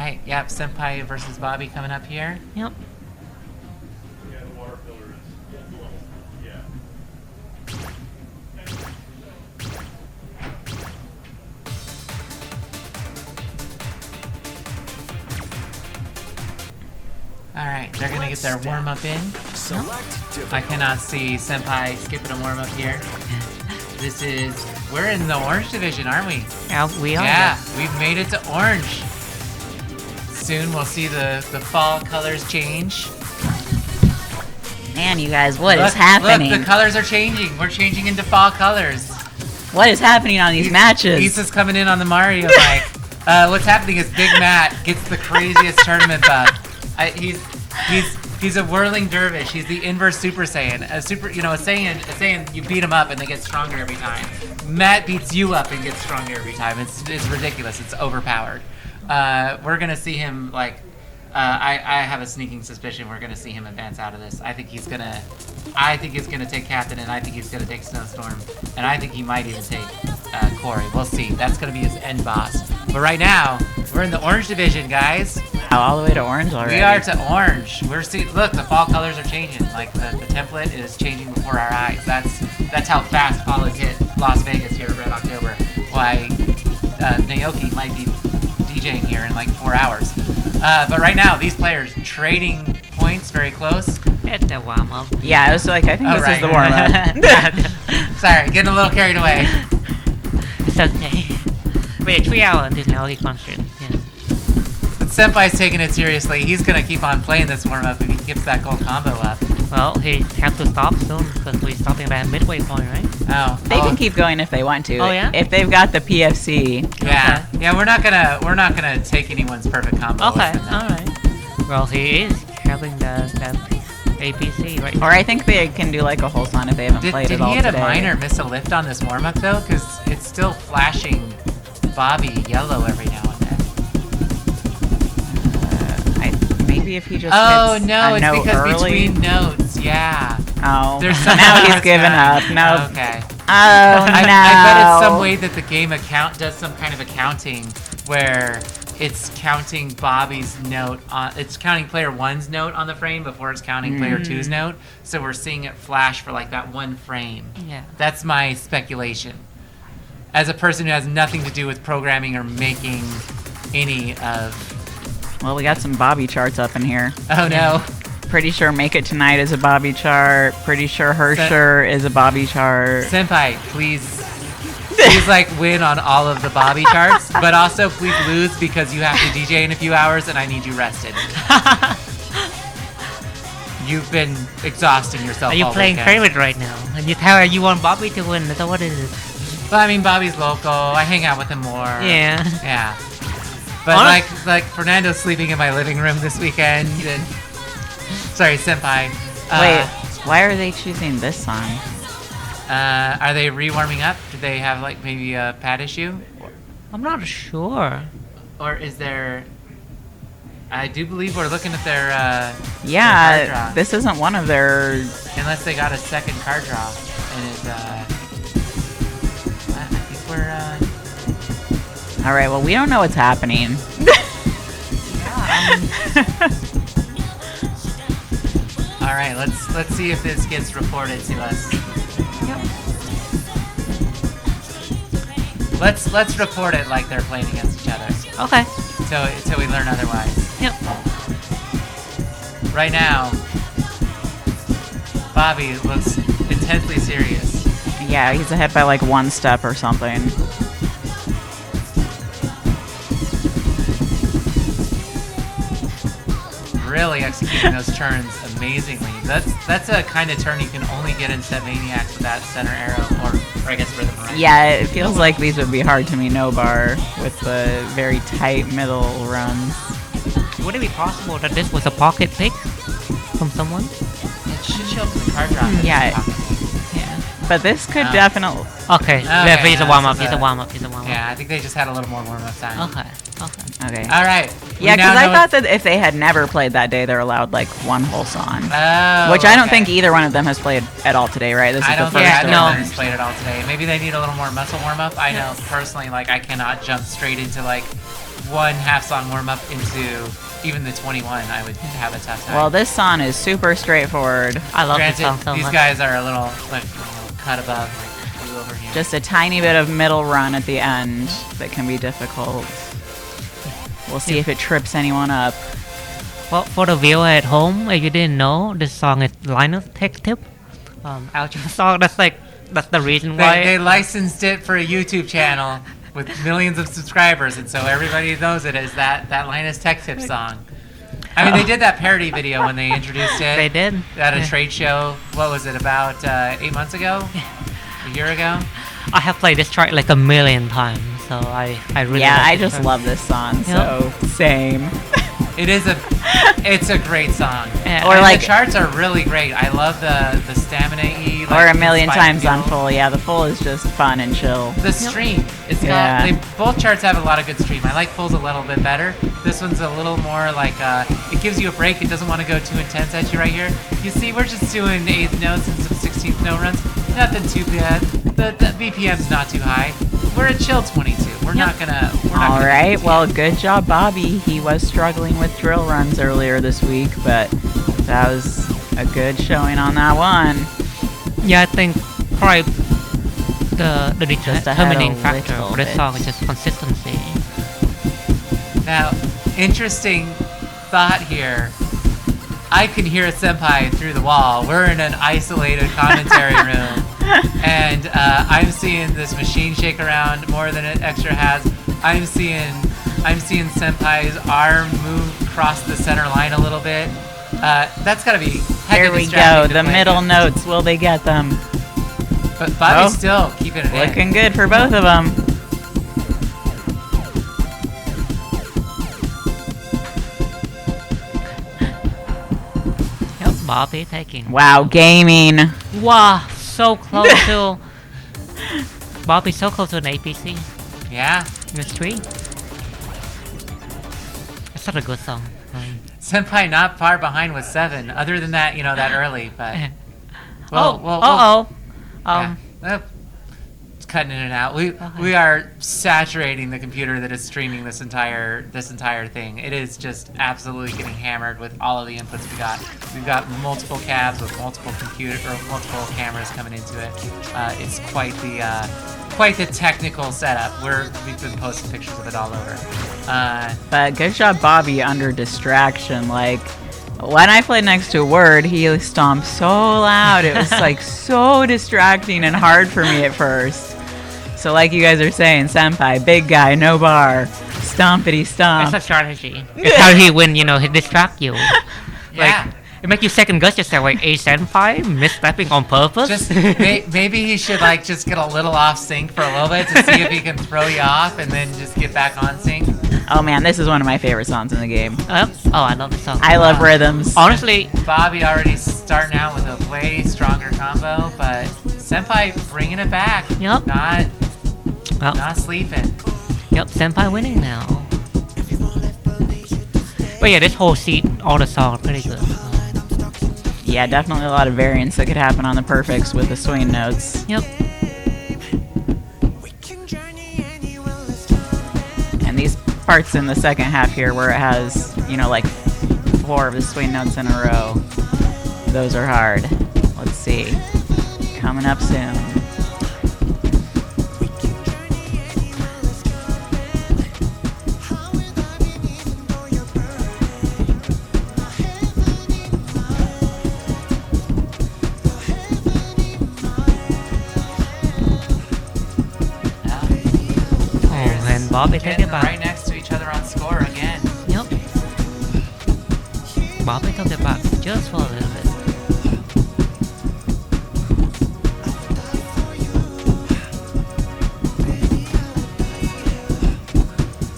right, yep, Senpai versus Bobby coming up here. Yep. Yeah, the water filler is. Yeah. Alright, they're gonna get their warm-up in. Select I cannot see Senpai skipping a warm-up here. We're in the orange division, aren't we? Yeah, we are. Yeah, we've made it to orange. Soon we'll see the fall colors change. Man, you guys, what is Look, happening? Look, the colors are changing. We're changing into fall colors. What is happening on these matches? Isa's coming in on the Mario mic. What's happening is Big Matt gets the craziest tournament buff. He's a whirling dervish. He's the inverse Super Saiyan. A Saiyan, you beat him up and they get stronger every time. Matt beats you up and gets stronger every time. It's ridiculous. It's overpowered. We're gonna see him like. I have a sneaking suspicion we're gonna see him advance out of this. I think he's gonna take Captain, and I think he's gonna take Snowstorm, and I think he might even take Corey. We'll see. That's gonna be his end boss. But right now, we're in the orange division, guys. All the way to orange already. We are to orange. We're seeing. Look, the fall colors are changing. Like the template is changing before our eyes. That's how fast fall has hit Las Vegas here at Red October. Why Naoki might be DJing here in like 4 hours. But right now, these players trading points very close. It's the warm-up. Yeah, I was like, I think Oh, this right. is the warm-up. Sorry, getting a little carried away. It's okay. Wait, 3 hours until Naoki comes in. Yeah. But Senpai's taking it seriously. He's gonna keep on playing this warm-up if he keeps that gold combo up. Well, he has to stop soon because we're stopping at midway point, right? Oh, They can keep going if they want to. Oh, yeah? If they've got the PFC. Yeah, yeah. We're not gonna take anyone's perfect combo. Okay, with him, no. alright. Well, he is having the APC right now. Or I think they can do like a whole song if they haven't Did played he it all hit today. a minor miss a lift on this warm-up though? Because it's still flashing Bobby yellow every now and then. Maybe if he just Oh hits no, a it's note because early. between notes, yeah. Oh, There's some now he's parts given that- up. No. Okay. Oh I no. bet it's some way that the game does some kind of accounting where it's counting Bobby's note on. It's counting player 1's note on the frame before it's counting player 2's note. So we're seeing it flash for like that one frame. Yeah. That's my speculation. As a person who has nothing to do with programming or making any of. Well, we got some Bobby charts up in here. Oh no. Pretty sure Make It Tonight is a Bobby chart. Pretty sure Hersher is a Bobby chart. Senpai, please like win on all of the Bobby charts, but also please lose because you have to DJ in a few hours and I need you rested. You've been exhausting yourself. Are you all playing weekend. favorite right now? And you tell her you want Bobby to win, so what is it? Well, I mean, Bobby's local. I hang out with him more. Yeah. Yeah. But like Fernando's sleeping in my living room this weekend. And sorry, Senpai. Wait, why are they choosing this song? Are they rewarming up? Do they have like maybe a pad issue? I'm not sure. Or is there? I do believe we're looking at their. Their Yeah, card draw. this isn't one of their. Unless they got a second card draw, and it's. I think we're. All right, well, we don't know what's happening. All right, let's see if this gets reported to us. Let's report it like they're playing against each other. Okay. Until we learn otherwise. Yep. Right now, Bobby looks intensely serious. Yeah, he's ahead by like one step or something. Really executing those turns amazingly. That's a kind of turn you can only get in Set Maniacs with that center arrow, or I guess Rhythm Right. Yeah, it feels like these would be hard to me no bar with the very tight middle runs. Would it be possible that this was a pocket pick from someone? It should show up in the card drop. Yeah. But this could definitely. Okay. Okay, He's a no, warm up. this is He's a a- warm up. He's a warm up. Yeah, I think they just had a little more warm-up time. Okay. Okay. Okay. All right. We Yeah, now because I know thought that if they had never played that day, they're allowed like one whole song. Oh, Which I don't okay. think either one of them has played at all today, right? This is I don't the think first either no. one has played it all today. Maybe they need a little more muscle warm up. I know personally, like I cannot jump straight into like one half song warm up into even the 21, I would have a tough time. Well, this song is super straightforward. I love this Granted, song so these much. guys are a little like cut above, like blue over here. Just a tiny bit of middle run at the end that can be difficult. We'll see if it trips anyone up. Well, for the viewer at home, if you didn't know, this song is Linus Tech Tip. Outro song. That's the reason why. They licensed it for a YouTube channel with millions of subscribers, and so everybody knows it as that Linus Tech Tip song. I mean, they did that parody video when they introduced it. They did. At a Yeah. trade show. What was it, about 8 months ago? A year ago? I have played this track like a million times, so I really. Yeah, like I this just track. love this song, so same. It's a great song. Yeah, Or And like- the charts are really great. I love the stamina-y. Or a million spike times on feel. full. Yeah, the full is just fun and chill. The stream, it's Yeah. got, both charts have a lot of good stream. I like fulls a little bit better. This one's a little more like, it gives you a break. It doesn't want to go too intense at you right here. You see, we're just doing 8th notes and some 16th note runs. Nothing too bad. The BPM's not too high. We're at chill 22. We're not gonna. All right, well, good job, Bobby. He was struggling with drill runs earlier this week, but that was a good showing on that one. Yeah, I think probably the Just ahead determining a factor little for this bit. song is just consistency. Now, interesting thought here. I can hear a senpai through the wall. We're in an isolated commentary room, and I'm seeing this machine shake around more than it extra has. I'm seeing senpai's arm move across the center line a little bit. That's gotta be. hecka Here we distracting go. to The play middle against. notes, will they get them? But Bobby's Oh. still keeping it in. Looking good for both of them. Yep, Bobby taking. Wow, gaming. Wow, so close to. Bobby so close to an APC. Yeah. Mystery. It's such a good song. Senpai not far behind with 7. Other than that, that early, but. Oh, Yeah. It's cutting in and out. We are saturating the computer that is streaming this entire thing. It is just absolutely getting hammered with all of the inputs we got. We've got multiple cabs with multiple cameras coming into it. It's quite the technical setup. We've been posting pictures of it all over. But good job, Bobby, under distraction. Like, when I played next to Word, he stomped so loud. It was like so distracting and hard for me at first. So like you guys are saying, Senpai, big guy, no bar, stompity It's stomp. a strategy. It's how he win, he distract you. Yeah. It makes you second guess yourself, like, a senpai misstepping on purpose? Just maybe he should just get a little off sync for a little bit to see if he can throw you off and then just get back on sync. Oh man, this is one of my favorite songs in the game. Oh, I love this song. I love rhythms. Honestly, Bobby already starting out with a way stronger combo, but Senpai bringing it back. Yep. Not sleeping. yep, senpai winning now. But yeah, this whole seat, all the songs are pretty good. Yeah, definitely a lot of variance that could happen on the perfects with the swing notes. Yep. And these parts in the second half here where it has, like 4 of the swing notes in a row, those are hard. Let's see. Coming up soon. Oh, and Bobby take Getting it back. right next to each other on score again. Yep. Bobby took it back just for a little bit.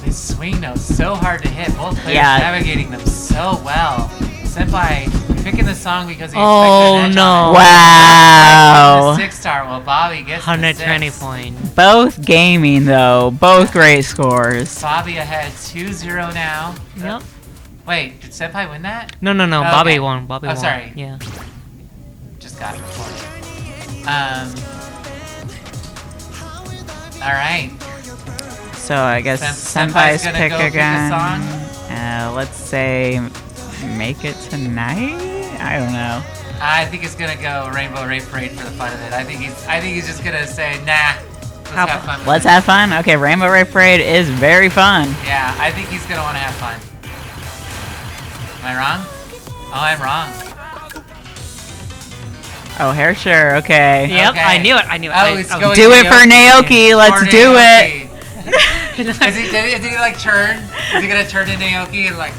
These swing notes so hard to hit. Both players Yeah. navigating them so well. Senpai picking the song because he Oh, expected an edge no. on it. Wow. The 6-star. Well, Bobby gets the 120 6. points. Both gaming though, both great scores. Bobby ahead 2-0 now. Yep. Wait, did Senpai win that? No, Okay. Bobby won. Bobby Oh, won. sorry. Yeah. Just got it recorded. All right. So I guess Senpai's Senpai's gonna pick go pick a again. song? Let's say Make It Tonight? I don't know. I think it's gonna go Rainbow Rave Parade for the fun of it. I think he's just gonna say, nah, let's have fun with Let's it. have fun? Okay, Rainbow Rave Parade is very fun. Yeah, I think he's gonna wanna have fun. Am I wrong? Oh, I'm wrong. Oh, Hair Sure, okay. Yep, Okay. I knew it. I knew it. Oh, it's I- going Do it for Naoki, let's For do Naoki. it. Did he like turn? Is he gonna turn to Naoki and like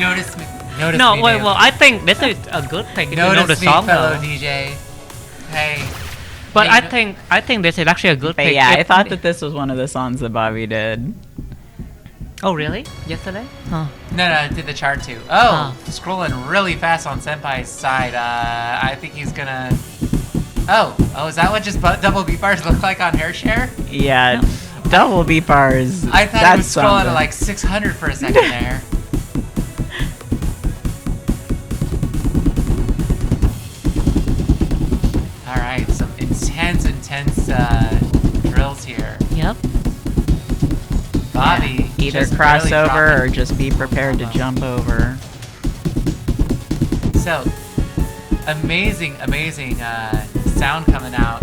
notice me? Notice No, me, wait. Naoki. Well, I think this is a good thing if you know the Notice me, song fellow though. DJ. Hey. But Hey, I think this is actually a good But pick. yeah, I If- thought that this was one of the songs that Bobby did. Oh really? Yesterday? Huh. No, I did the chart too. Oh, scrolling really fast on Senpai's side. I think he's gonna. Oh, is that what just double beat bars look like on Hair Share? Yeah, double beat bars. I thought he that's was scrolling something. at like 600 for a second there. All right, some intense drills here. Yep. Bobby, Either just cross barely over or dropping. just be prepared to jump over. So, amazing sound coming out.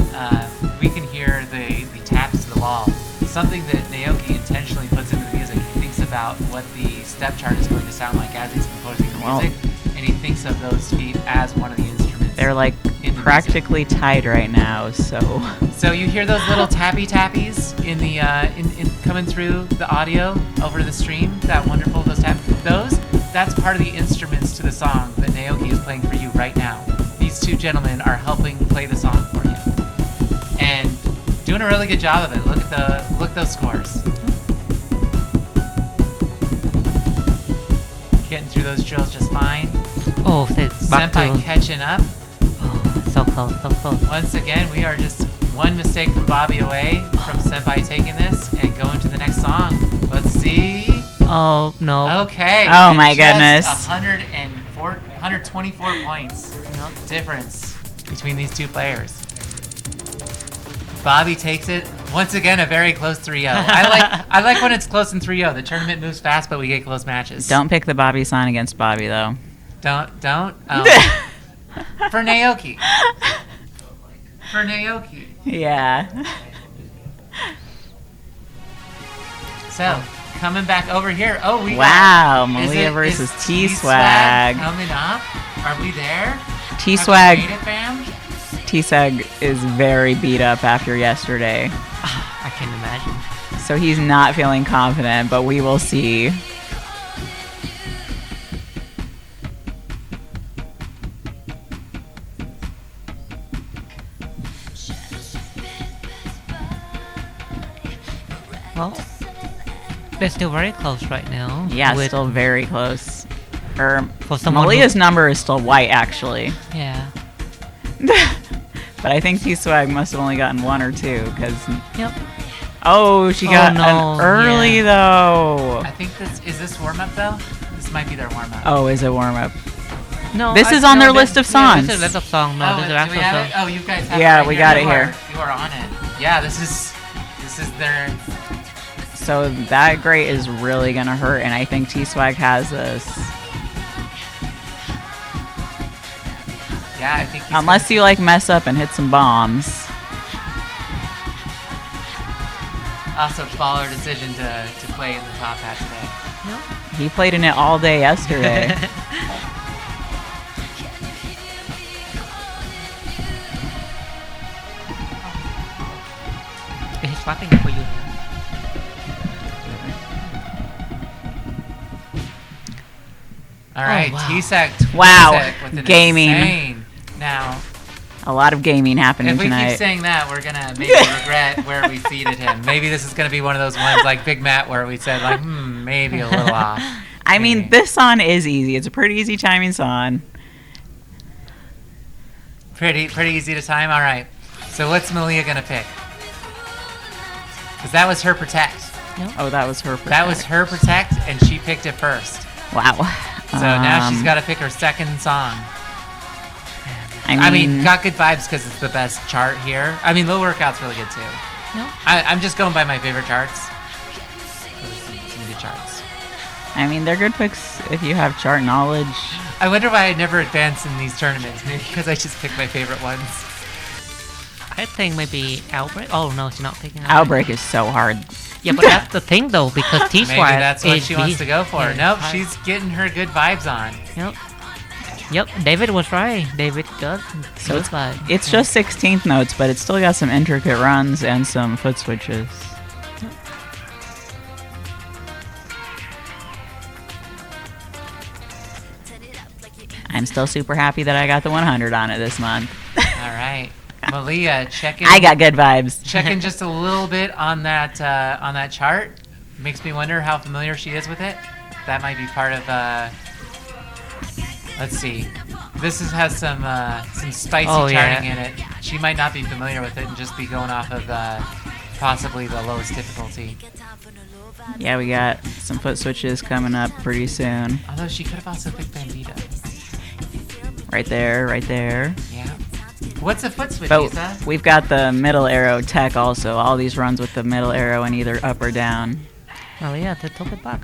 We can hear the taps to the wall. Something that Naoki intentionally puts into the music. He thinks about what the step chart is going to sound like as he's composing the Well- music, and he thinks of those feet as one of the instruments. They're like in the practically tied right now, so. So you hear those little tappies in the in coming through the audio over the stream. That wonderful that's part of the instruments to the song that Naoki is playing for you right now. These two gentlemen are helping play the song for you, and doing a really good job of it. Look at those scores. Getting through those drills just fine. Oh, it's back Senpai to. catching up. Oh, so close, so close. Once again, we are just one mistake from Bobby away from Senpai taking this and going to the next song. Let's see. Oh no. Okay. Oh and my just goodness. 124 points difference between these two players. Bobby takes it. Once again, a very close 3-0. I like when it's close in 3-0. The tournament moves fast, but we get close matches. Don't pick the Bobby sign against Bobby, though. Don't. For Naoki. For Naoki. Yeah. So, coming back over here. Oh, we Wow, got, Malia versus is T-Swag. coming up. Are we there? T-Swag. Have we made it, fam? T-Swag is very beat up after yesterday. I can imagine. So he's not feeling confident, but we will see. Well, they're still very close right now. Yeah, with- still very close. For someone Malia's who- number is still white, actually. Yeah. But I think T-Swag must have only gotten one or two, because... Yep. Oh, she Oh, got no, an early, yeah. though. I think this warm-up, though? This might be their warm-up. Oh, is it warm-up? No. This is on their this- list of yeah, songs. This is a list of songs. No, this is do actual we have song. it? Oh, you guys have Yeah, it right we here. got it You here. You are on it. Yeah, this is their... So that grate is really gonna hurt, and I think T-Swag has this. Yeah, I think he's Unless you like mess up and hit some bombs. also baller decision to play in the top hat today. He played in it all day yesterday. He's clapping for you. All right, wow. T-Sec. Wow, with an gaming. insane. Now, A lot of gaming happening if we tonight. keep saying that, we're gonna maybe regret where we seated him. Maybe this is gonna be one of those ones like Big Matt where we said like, maybe a little off. I mean, Maybe. this song is easy. It's a pretty easy timing song. Pretty easy to time. All right. So what's Malia gonna pick? Because that was her protect. Oh, that was her. That was her protect, and she picked it first. Wow. So now she's got to pick her second song. I mean, got good vibes because it's the best chart here. I mean, Low Workout's really good too. No. I'm just going by my favorite charts. charts. I mean, they're good picks if you have chart knowledge. I wonder why I never advance in these tournaments. Maybe because I just pick my favorite ones. I think maybe Outbreak. Oh no, she's not picking Outbreak is so hard. Yeah, but that's the thing though, because T Maybe Swag that's what is she wants to go for. yeah, Nope, high- she's getting her good vibes on. Yep. Yep, David was right. David got So good vibe. It's just 16th notes, but it's still got some intricate runs and some foot switches. I'm still super happy that I got the 100 on it this month. All right, Malia, checking. I got good vibes. checking just a little bit on that chart. Makes me wonder how familiar she is with it. That might be part of. Let's see. Has some spicy Oh, yeah. charting in it. She might not be familiar with it and just be going off of possibly the lowest difficulty. Yeah, we got some foot switches coming up pretty soon. Although she could have also picked Bandito. Right there, right there. Yeah. What's a foot switch, But Isa? we've got the middle arrow tech also. All these runs with the middle arrow in either up or down. Well, yeah, they took it back.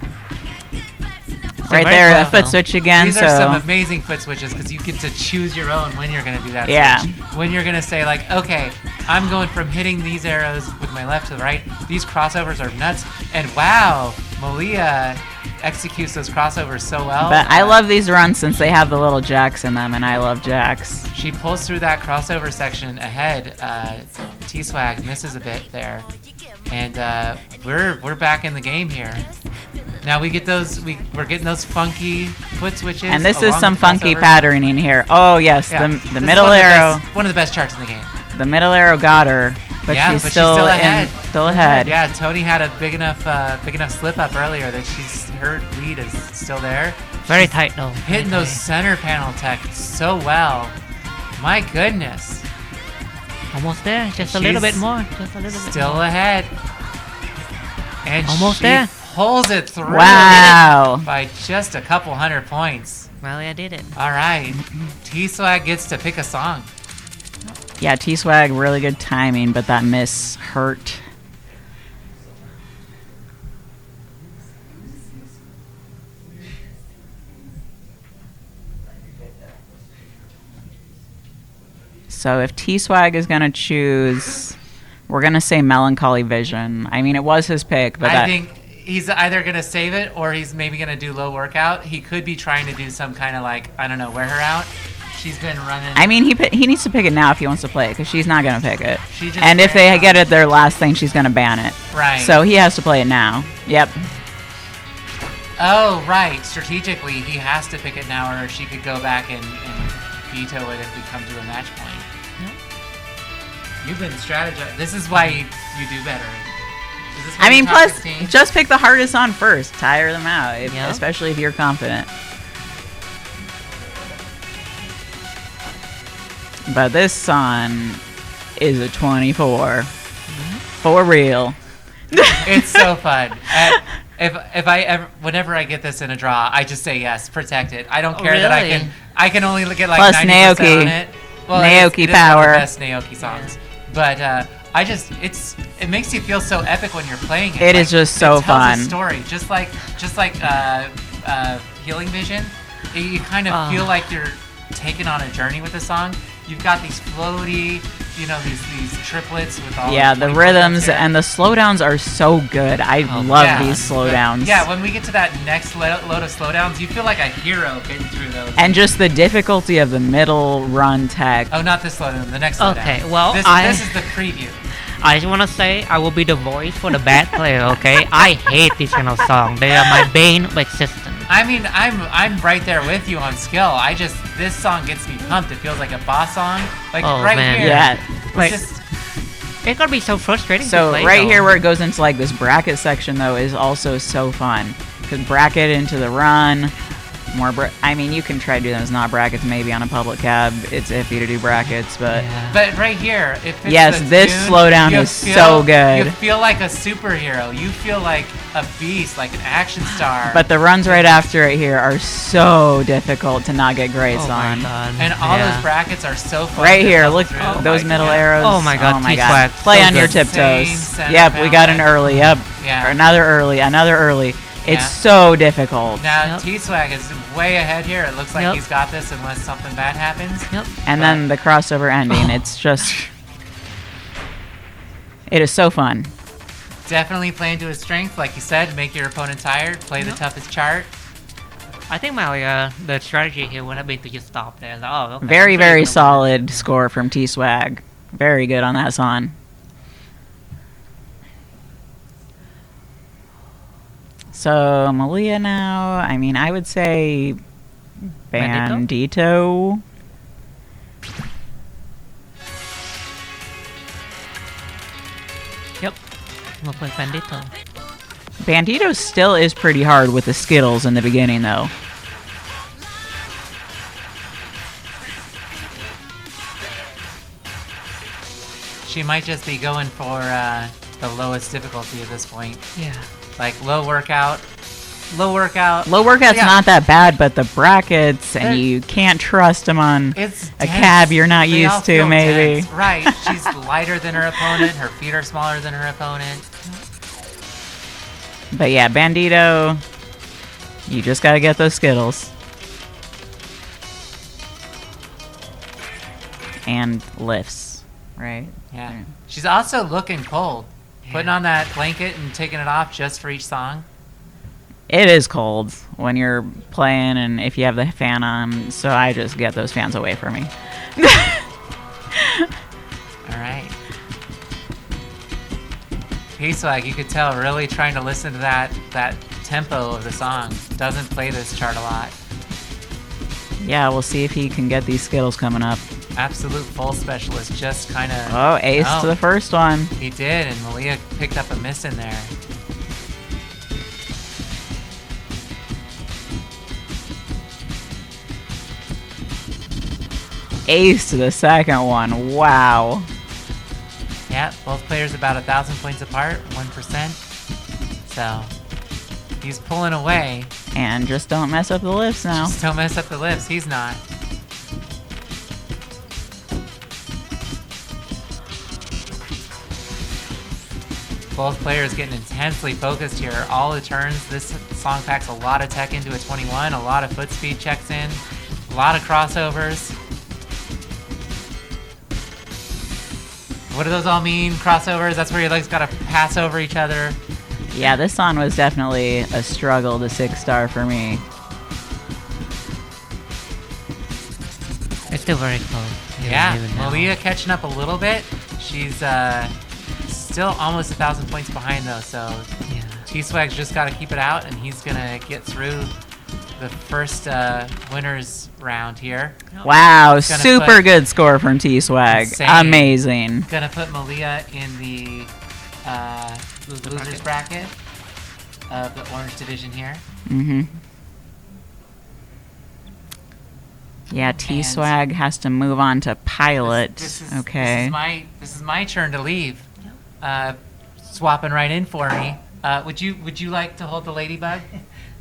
Right very there, a clever. foot switch again. These are some So amazing foot switches because you get to choose your own when you're going to do that Yeah. switch. When you're going to say like, okay, I'm going from hitting these arrows with my left to the right. These crossovers are nuts. And wow, Malia executes those crossovers so well. but I love these runs since they have the little jacks in them, and I love jacks. She pulls through that crossover section ahead. T-Swag misses a bit there. And we're back in the game here. Now we get those. We're getting those funky foot switches. And this is along some with funky crossovers. patterning here. Oh yes, Yeah. the This is middle one of the arrow, best- one of the best charts in the game. the middle arrow got her, but Yeah, she's but she's still still ahead. still ahead. Yeah, Tony had a big enough slip up earlier that her lead is still there. Very tight though. Hitting those center panel tech so well. My goodness, Almost there. Just a little She's bit more. Just a little bit still more. ahead. And Almost she there. pulls it through. Wow. By just a couple hundred points. Well, I did it. All right, T-Swag gets to pick a song. Yeah, T-Swag, really good timing, but that miss hurt. So if T-Swag is going to choose, we're going to say Melancholy Vision. I mean, it was his pick, but I that, think he's either gonna save it or he's maybe gonna do low workout. He could be trying to do some kind of like, I don't know, wear her out. She's been running. I mean, he needs to pick it now if he wants to play it, because she's not going to pick it. She just And if ran they out. get it their last thing, she's going to ban it. Right. So he has to play it now. Yep. Oh, right. Strategically, he has to pick it now, or she could go back and veto it if we come to a match point. You've been strategizing. This is why you do better. Is this why I you mean, top plus, 16? just pick the hardest on first. Tire them out, Yeah. especially if you're confident. But this song is a 24. For real. It's so fun. If I ever, whenever I get this in a draw, I just say yes, protect it. I don't Oh, care that really? I can only get like Plus 90% Naoki. on it. Well, Naoki it is power. one of the best Naoki songs. But it makes you feel so epic when you're playing it. It is just so it tells fun. a story, just like Healing Vision. You kind of Ah. feel like you're taken on a journey with the song. You've got these floaty, these triplets with all. Yeah, the 24 rhythms steps here. and the slowdowns are so good. I Oh, love Yeah, these slowdowns. Yeah, when we get to that next load of slowdowns, you feel like a hero getting through those. And just the difficulty of the middle run tech. Oh, not this slowdown, the next slowdown. Okay, well, this I- is the preview. I just want to say I will be the voice for the bad player, okay? I hate this kind of song. They are my bane of existence. I mean, I'm right there with you on skill. This song gets me pumped. It feels like a boss song, like Oh, right man. here. Yeah. It's Like- just It's gonna be so frustrating to So play, right though. here where it goes into like this bracket section though is also so fun. Cause bracket into the run, I mean you can try to do those not brackets maybe on a public cab. It's iffy to do brackets, but Yeah. But right here, it fits Yes, the this tune. slowdown You is so good. You feel like a superhero. You feel like a beast, like an action star. but the runs right after it here are so difficult to not get greats Oh my on. god. and all Yeah. those brackets are so fun. Right to here, level look through. those Like, middle yeah. arrows. Oh my god, T-Swag, Play so on your good. tiptoes. Same center Yep, we got an panel. early. Yep. Yeah. Another early. It's Yeah. so difficult. Now Yep. T-Swag is way ahead here. It looks like Yep. he's got this unless something bad happens. Yep. And then the crossover ending, it's just... It is so fun. Definitely playing to his strength, like you said. Make your opponent tired. Play the Yep. toughest chart. I think my the strategy here would have been to just stop there. Like, oh, okay, Very, I'm sure you're very gonna win solid this. score from T-Swag. Very good on that song. So, Malia now, I mean, I would say Bandito. Yep. We'll play Bandito. Bandito still is pretty hard with the Skittles in the beginning, though. She might just be going for the lowest difficulty at this point. Yeah. Like low workout. Low workout. Low workout's Yeah. not that bad, but the brackets, and They're- you can't trust them on It's a dense. cab you're not They all used to, feel maybe. dense. Right. She's lighter than her opponent. Her feet are smaller than her opponent. But yeah, Bandito, you just gotta get those Skittles. And lifts, right? Yeah. She's also looking cold. Putting Yeah. on that blanket and taking it off just for each song. It is cold when you're playing and if you have the fan on, so I just get those fans away from me. All right. P-Swag, you could tell, really trying to listen to that tempo of the song. Doesn't play this chart a lot. Yeah, we'll see if he can get these Skittles coming up. Absolute full specialist, just kind of. Oh, ace to the first one. He did, and Malia picked up a miss in there. Ace to the second one. Wow. Yeah, both players about 1,000 points apart, 1%. So he's pulling away. And just don't mess up the lifts now. Just don't mess up the lifts. He's not. Both players getting intensely focused here. All the turns. This song packs a lot of tech into a 21. A lot of foot speed checks in. A lot of crossovers. What do those all mean? Crossovers? That's where your legs gotta pass over each other. Yeah, this song was definitely a struggle to 6-star for me. It's still very close. Yeah, even now. Malia catching up a little bit. She's still almost 1,000 points behind though, so Yeah. T-Swag's just got to keep it out, and he's gonna get through the first winners round here. Wow, Gonna super put- good score from T-Swag. Insane. Amazing. Gonna put Malia in the losers bracket of the orange division here. Mm-hmm. Yeah, T-Swag has to move on to Pilot. This Okay. This is my turn to leave. Swapping right in for me. Would you like to hold the ladybug?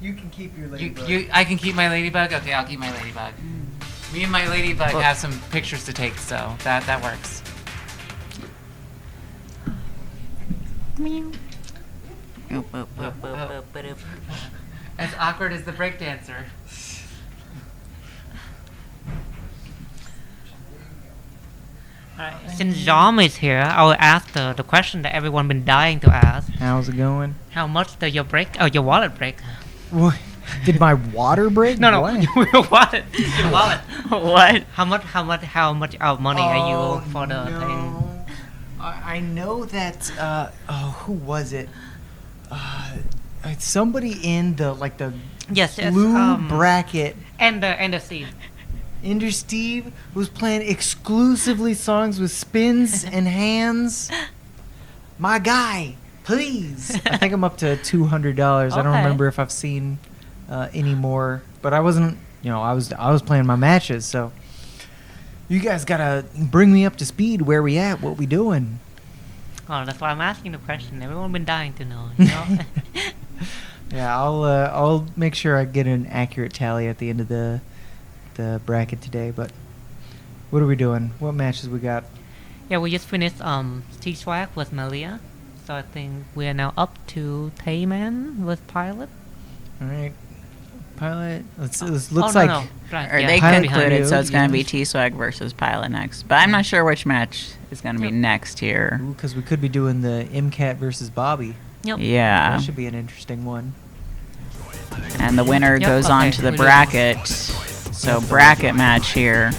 You can keep your ladybug. I can keep my ladybug? Okay, I'll keep my ladybug. Me and my ladybug Well- have some pictures to take, so that works. As awkward as the breakdancer. Since Jom is here, I will ask the question that everyone been dying to ask. How's it going? How much did your your wallet break? What? Did my water break? No, What? your wallet. Your wallet. What? How much of money are you for the thing? I know that. Who was it? Somebody in the Yes, yes. blue bracket. And the seed. Ender Steve was playing exclusively songs with spins and hands. My guy, please. I think I'm up to $200. I don't Okay. remember if I've seen any more, but I wasn't. I was playing my matches, so you guys gotta bring me up to speed. Where we at? What we doing? Oh, that's why I'm asking the question. Everyone been dying to know. You know? Yeah, I'll make sure I get an accurate tally at the end of the bracket today. But what are we doing? What matches we got? Yeah, we just finished T-Swag with Malia. So I think we are now up to Tayman with Pilot. All right. Pilot. This looks Oh, no, like no. Right, Or yeah, they Pilot concluded, so it's going to be yes. T-Swag versus Pilot next. But I'm not sure which match is going to be Yep. next here. because we could be doing the MCAT versus Bobby. Yep. Yeah. That should be an interesting one. And the winner Yep, goes okay, on to the we do. bracket. So bracket match here.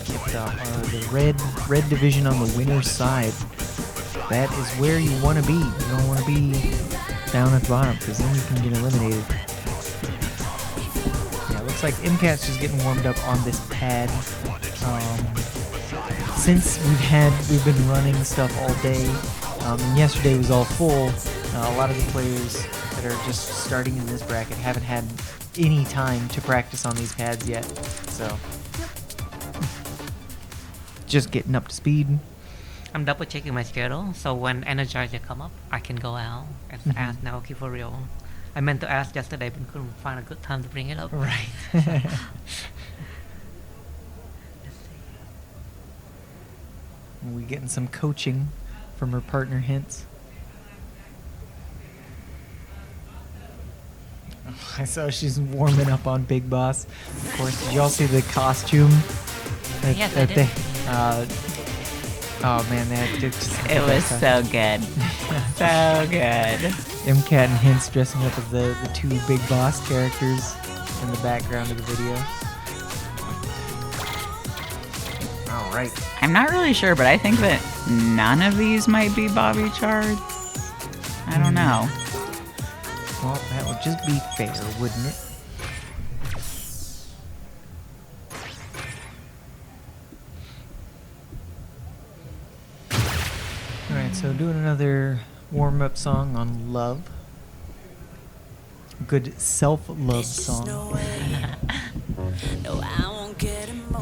Get the red division on the winner's side. That is where you want to be. You don't want to be down at the bottom because then you can get eliminated. Yeah, it looks like MCAT's just getting warmed up on this pad. Since we've been running stuff all day, and yesterday was all full, a lot of the players that are just starting in this bracket haven't had any time to practice on these pads yet. So, just getting up to speed. I'm double checking my schedule, so when Energizer come up, I can go out and Mhm. ask Naoki for real. I meant to ask yesterday, but couldn't find a good time to bring it up. Right. We getting some coaching from her partner Hints. I saw she's warming up on Big Boss. Of course, did y'all see the costume? Yes, I did. Oh man, that just It was so good. So good. MCAT and Hints dressing up as the two Big Boss characters in the background of the video. All right. I'm not really sure, but I think that none of these might be Bobby Chard. I don't know. Well, that would just be fair, wouldn't it? Alright, so doing another warm-up song on Love. Good self-love song.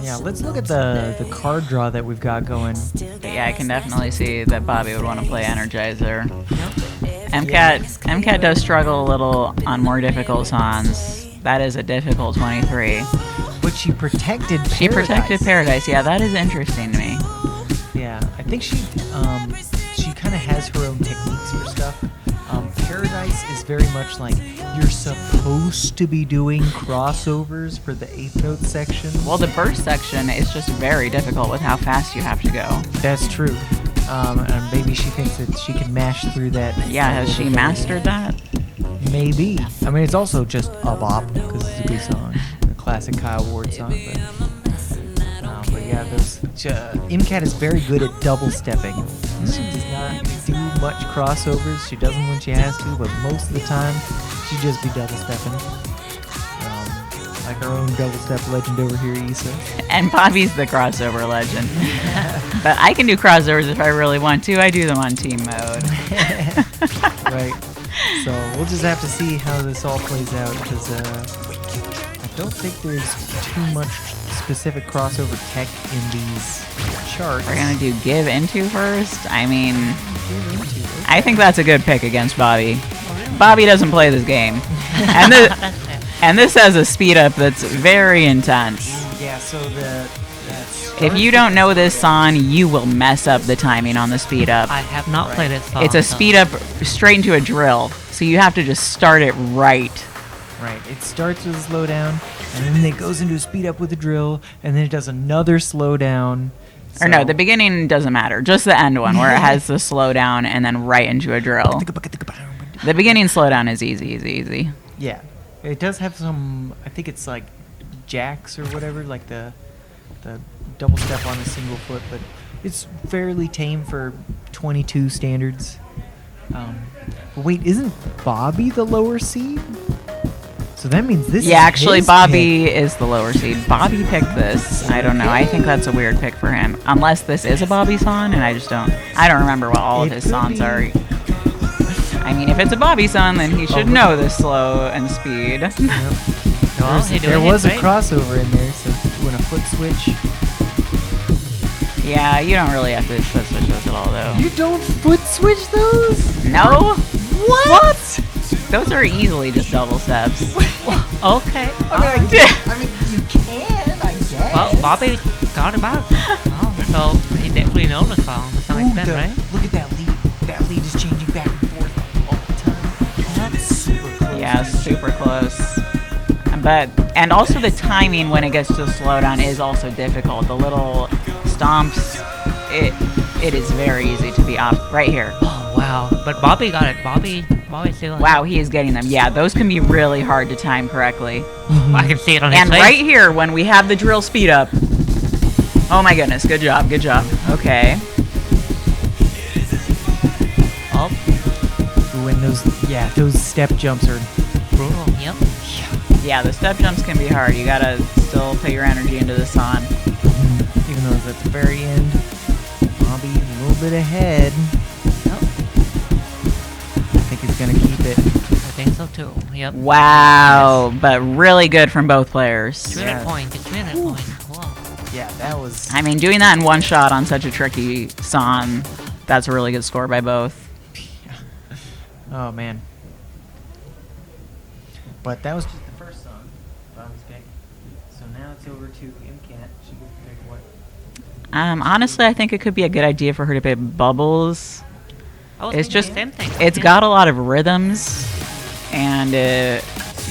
Yeah, let's look at the card draw that we've got going. But yeah, I can definitely see that Bobby would want to play Energizer. MCAT does struggle a little on more difficult songs. That is a difficult 23. But she protected She protected Paradise. Paradise. Yeah, that is interesting to me. Yeah, I think she kind of has her own techniques for stuff. Paradise is very much like you're supposed to be doing crossovers for the eighth note section. Well, the burst section is just very difficult with how fast you have to go. That's true. And maybe she thinks that she can mash through that. Yeah, has she mastered that? Maybe. I mean, it's also just a bop because it's a good song, a classic Kyle Ward song. But yeah, MCAT is very good at double stepping. She does not do much crossovers. She doesn't when she has to, but most of the time, she just be double stepping. Like our own double step legend over here, Issa. And Bobby's the crossover legend. But I can do crossovers if I really want to. I do them on team mode. Right. So we'll just have to see how this all plays out because I don't think there's too much specific crossover tech in these charts. We're going to do Give Into first. I mean, I think that's a good pick against Bobby. Bobby doesn't play this game. And this has a speed up that's very intense. Yeah, so If you don't know this song, you will mess up the timing on the speed up. I have not played it. It's a speed up straight into a drill, so you have to just start it right. Right, it starts with a slowdown, and then it goes into a speed up with a drill, and then it does another slowdown. Or no, the beginning doesn't matter. Just the end one where it has the slowdown and then right into a drill. The beginning slowdown is easy. Yeah, it does have some. I think it's like jacks or whatever, like the double step on a single foot, but it's fairly tame for 22 standards. But wait, isn't Bobby the lower seed? So that means this. Yeah, is actually, his Bobby pick. is the lower seed. Bobby picked this. I don't know. I think that's a weird pick for him. Unless this is a Bobby song, and I don't remember what all of It his could songs be. are. I mean, if it's a Bobby song, then he should know the slow and speed. Yep. Well, you're There doing was it a great. crossover in there, so doing a foot switch. Yeah, you don't really have to switch those at all, though. You don't foot switch those? No? What? Those are easily just double steps. Okay. I mean, you can, I guess. Well, Bobby got it back. Oh, so he definitely knows the song to some extent, right? Look at that lead. That lead is changing back and forth all the time. That's super close. Yeah, super close. And also the timing when it gets to the slowdown is also difficult. The little stomps, it is very easy to be off right here. Oh wow! But Bobby got it. Bobby still. Wow, he is getting them. Yeah, those can be really hard to time correctly. I can see it on his And face. right here, when we have the drill speed up. Oh my goodness, good job, good job. Okay. Oh, Ooh, and those step jumps are. brutal. Yep. Yeah, the step jumps can be hard. You gotta still put your energy into the sun. Even though it's at the very end, Bobby a little bit ahead. Yep. I think he's gonna keep it. I think so too. Yep. Wow, but really good from both players. 300 point. 300 point. Whoa. Yeah, that was. I mean, doing that in one shot on such a tricky song, that's a really good score by both. Oh man. But that was just the first song Bobby's pick. So now it's over to MCAT. She gets to pick what? Honestly, I think it could be a good idea for her to pick Bubbles. I was It's thinking just, the same thing. it's Yeah. got a lot of rhythms, and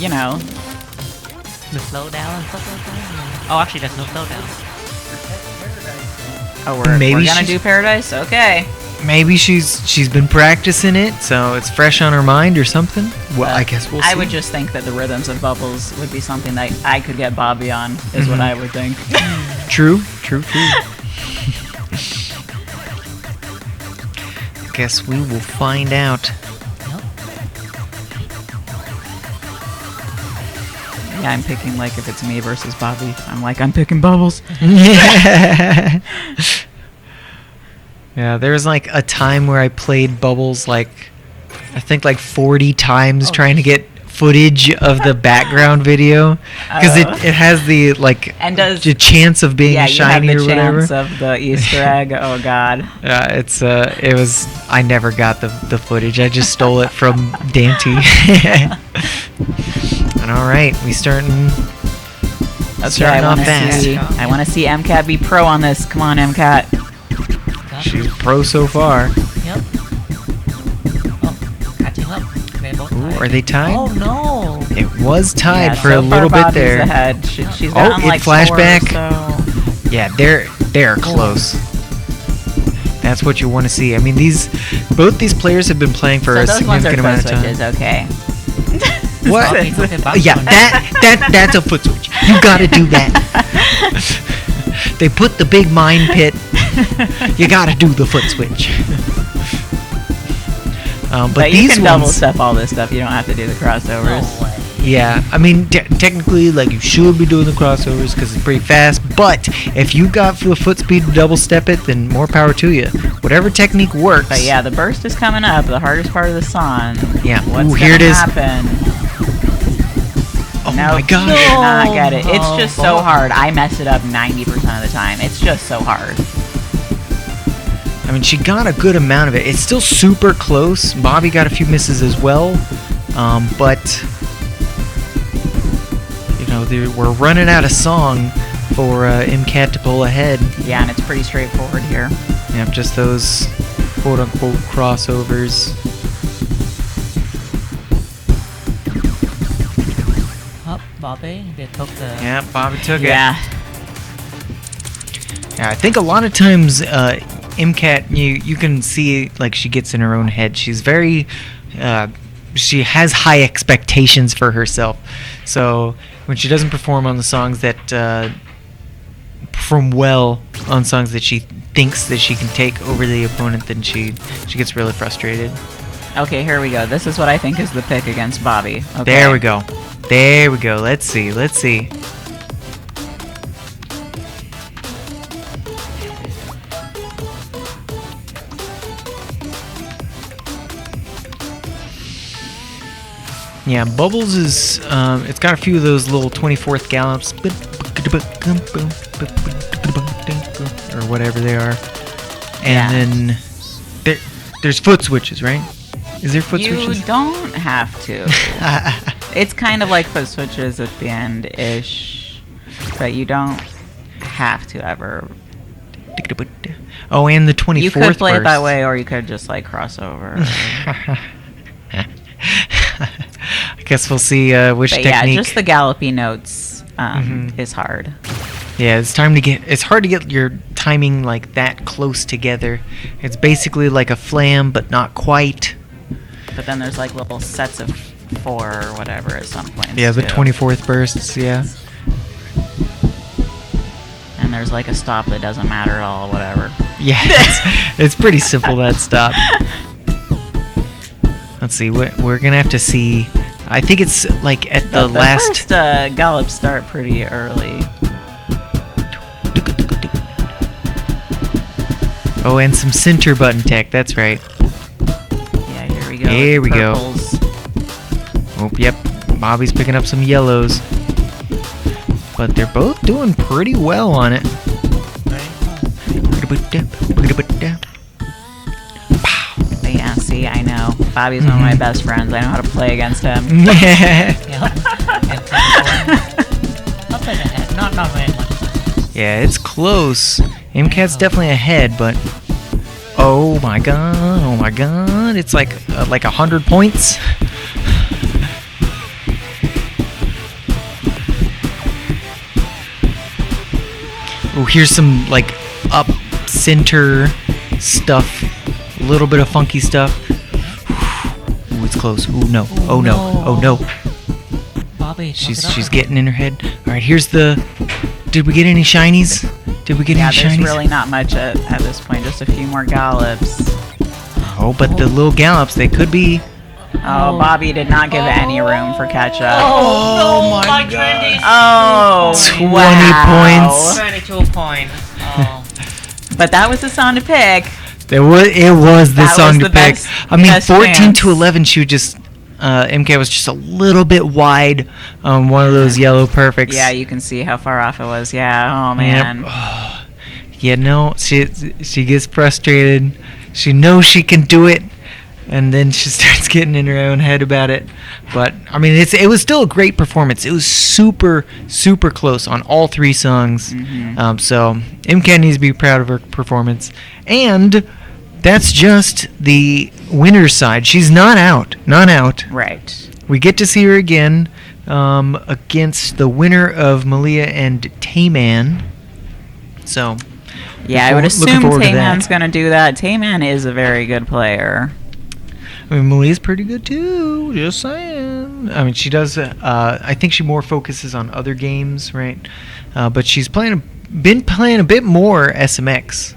you know, the slowdown and stuff like that. Yeah. Oh, actually, there's no slowdown. oh, we're Maybe gonna she's- do Paradise. Okay. Maybe she's been practicing it, so it's fresh on her mind or something. Well, I guess we'll see. I would just think that the rhythms of Bubbles would be something that I could get Bobby on, is what I would think. True. Guess we will find out. Yep. Yeah, I'm picking, like, if it's me versus Bobby, I'm picking Bubbles. Yeah. Yeah, there was like a time where I played Bubbles like I think like 40 times trying to get footage of the background video because it has the like And does- the chance of being Yeah, you have shiny the or whatever. chance of the Easter egg. Oh, God. It was I never got the footage. I just stole it from Dante. And all right, we starting Okay, I off want to fast. see. I want to see MCAT be pro on this. Come on, MCAT. Got She's pro so far. Yep. Oh, catching up. They both Ooh, tied. are they tied? Oh no! It was tied Yeah, for so a far little bit Bobby's there. Ahead. She's Oh, gotten it like flashback. 4, so. Yeah, they're close. That's what you want to see. I mean, both these players have been playing for So a those ones are significant amount foot of time. switches, okay. What? Bobby took it back Yeah, on. that's a foot switch. You gotta do that. They put the big mine pit. You gotta do the foot switch. But But you these can double ones, step all this stuff. You don't have to do the crossovers. No way. yeah. I mean, technically, like you should be doing the crossovers because it's pretty fast. But if you got the foot speed to double step it, then more power to you. Whatever technique works. But yeah, the burst is coming up. The hardest part of the song. Yeah. What's Ooh, gonna here it is. happen? Oh No, my god. you did not get it. It's No. just so hard. I mess it up 90% of the time. It's just so hard. I mean, she got a good amount of it. It's still super close. Bobby got a few misses as well. But, you know, we're running out of song for MCAT to pull ahead. Yeah, and it's pretty straightforward here. Yep, just those quote-unquote crossovers. Oh, Bobby, they took the. Yeah, Bobby took Yeah. it. Yeah, I think a lot of times MCAT, you can see like she gets in her own head. She's very, she has high expectations for herself. So when she doesn't perform on the songs that perform well on songs that she thinks that she can take over the opponent, then she gets really frustrated. Okay, here we go. This is what I think is the pick against Bobby. Okay. There we go. There we go. Let's see. Let's see. Yeah, Bubbles is, it's got a few of those little 24th gallops, or whatever they are. And Yeah. then there's foot switches, right? Is there foot You switches? don't have to. It's kind of like foot switches at the end-ish, but you don't have to ever. Oh, and the 24th You could play it that burst. way, or you could just like cross over. I Guess we'll see which But technique. yeah, just the gallopy notes Mhm. is hard. Yeah, it's time to get. It's hard to get your timing like that close together. It's basically like a flam, but not quite. But then there's like little sets of 4 or whatever at some point. Yeah, the 24th bursts. Yeah. And there's like a stop that doesn't matter at all, whatever. Yeah, it's pretty simple, that stop. Let's see. We're gonna have to see. I think it's like at the last. first gallops start pretty early. Oh, and some center button tech. That's right. Yeah, here we go. Here with we go. purples. Oh, yep. Bobby's picking up some yellows. But they're both doing pretty well on it. But yeah, see, I know. Bobby's one of my best friends. I know how to play against him. Yeah. And 24. Not bad ahead. Not very much. Yeah, it's close. MCAT's definitely ahead, but oh my god, it's like 100 points. Oh, here's some like up center stuff, a little bit of funky stuff. Ooh, it's close. Ooh, no. Oh no. Oh no. Bobby, She's getting in her head. All right, here's the. Did we get any shinies? Did we get Yeah, any there's shinies? really not much at this point. Just a few more gallops. Oh, but the little gallops, they could be. Oh, Bobby did not give any room for catch up. Oh, no, my gosh. Oh, 20 wow. points. 22 points. Oh. But that was the song to pick. It was the That song was to the pick. best- I mean, best 14 chance. to 11, she would just. MK was just a little bit wide on one of those yellow perfects. Yeah, you can see how far off it was. Yeah, oh man. Yep. Yeah, no, she gets frustrated. She knows she can do it, and then she starts getting in her own head about it. But I mean, it was still a great performance. It was super close on all 3 songs. So MK needs to be proud of her performance, and that's just the winner's side. She's not out. Right. We get to see her again against the winner of Malia and Tayman. So, Yeah, I would looking assume forward to Tayman's that. going to do that. Tayman is a very good player. I mean, Malia's pretty good too. Just saying. I mean, she does. I think she more focuses on other games, right? But she's been playing a bit more SMX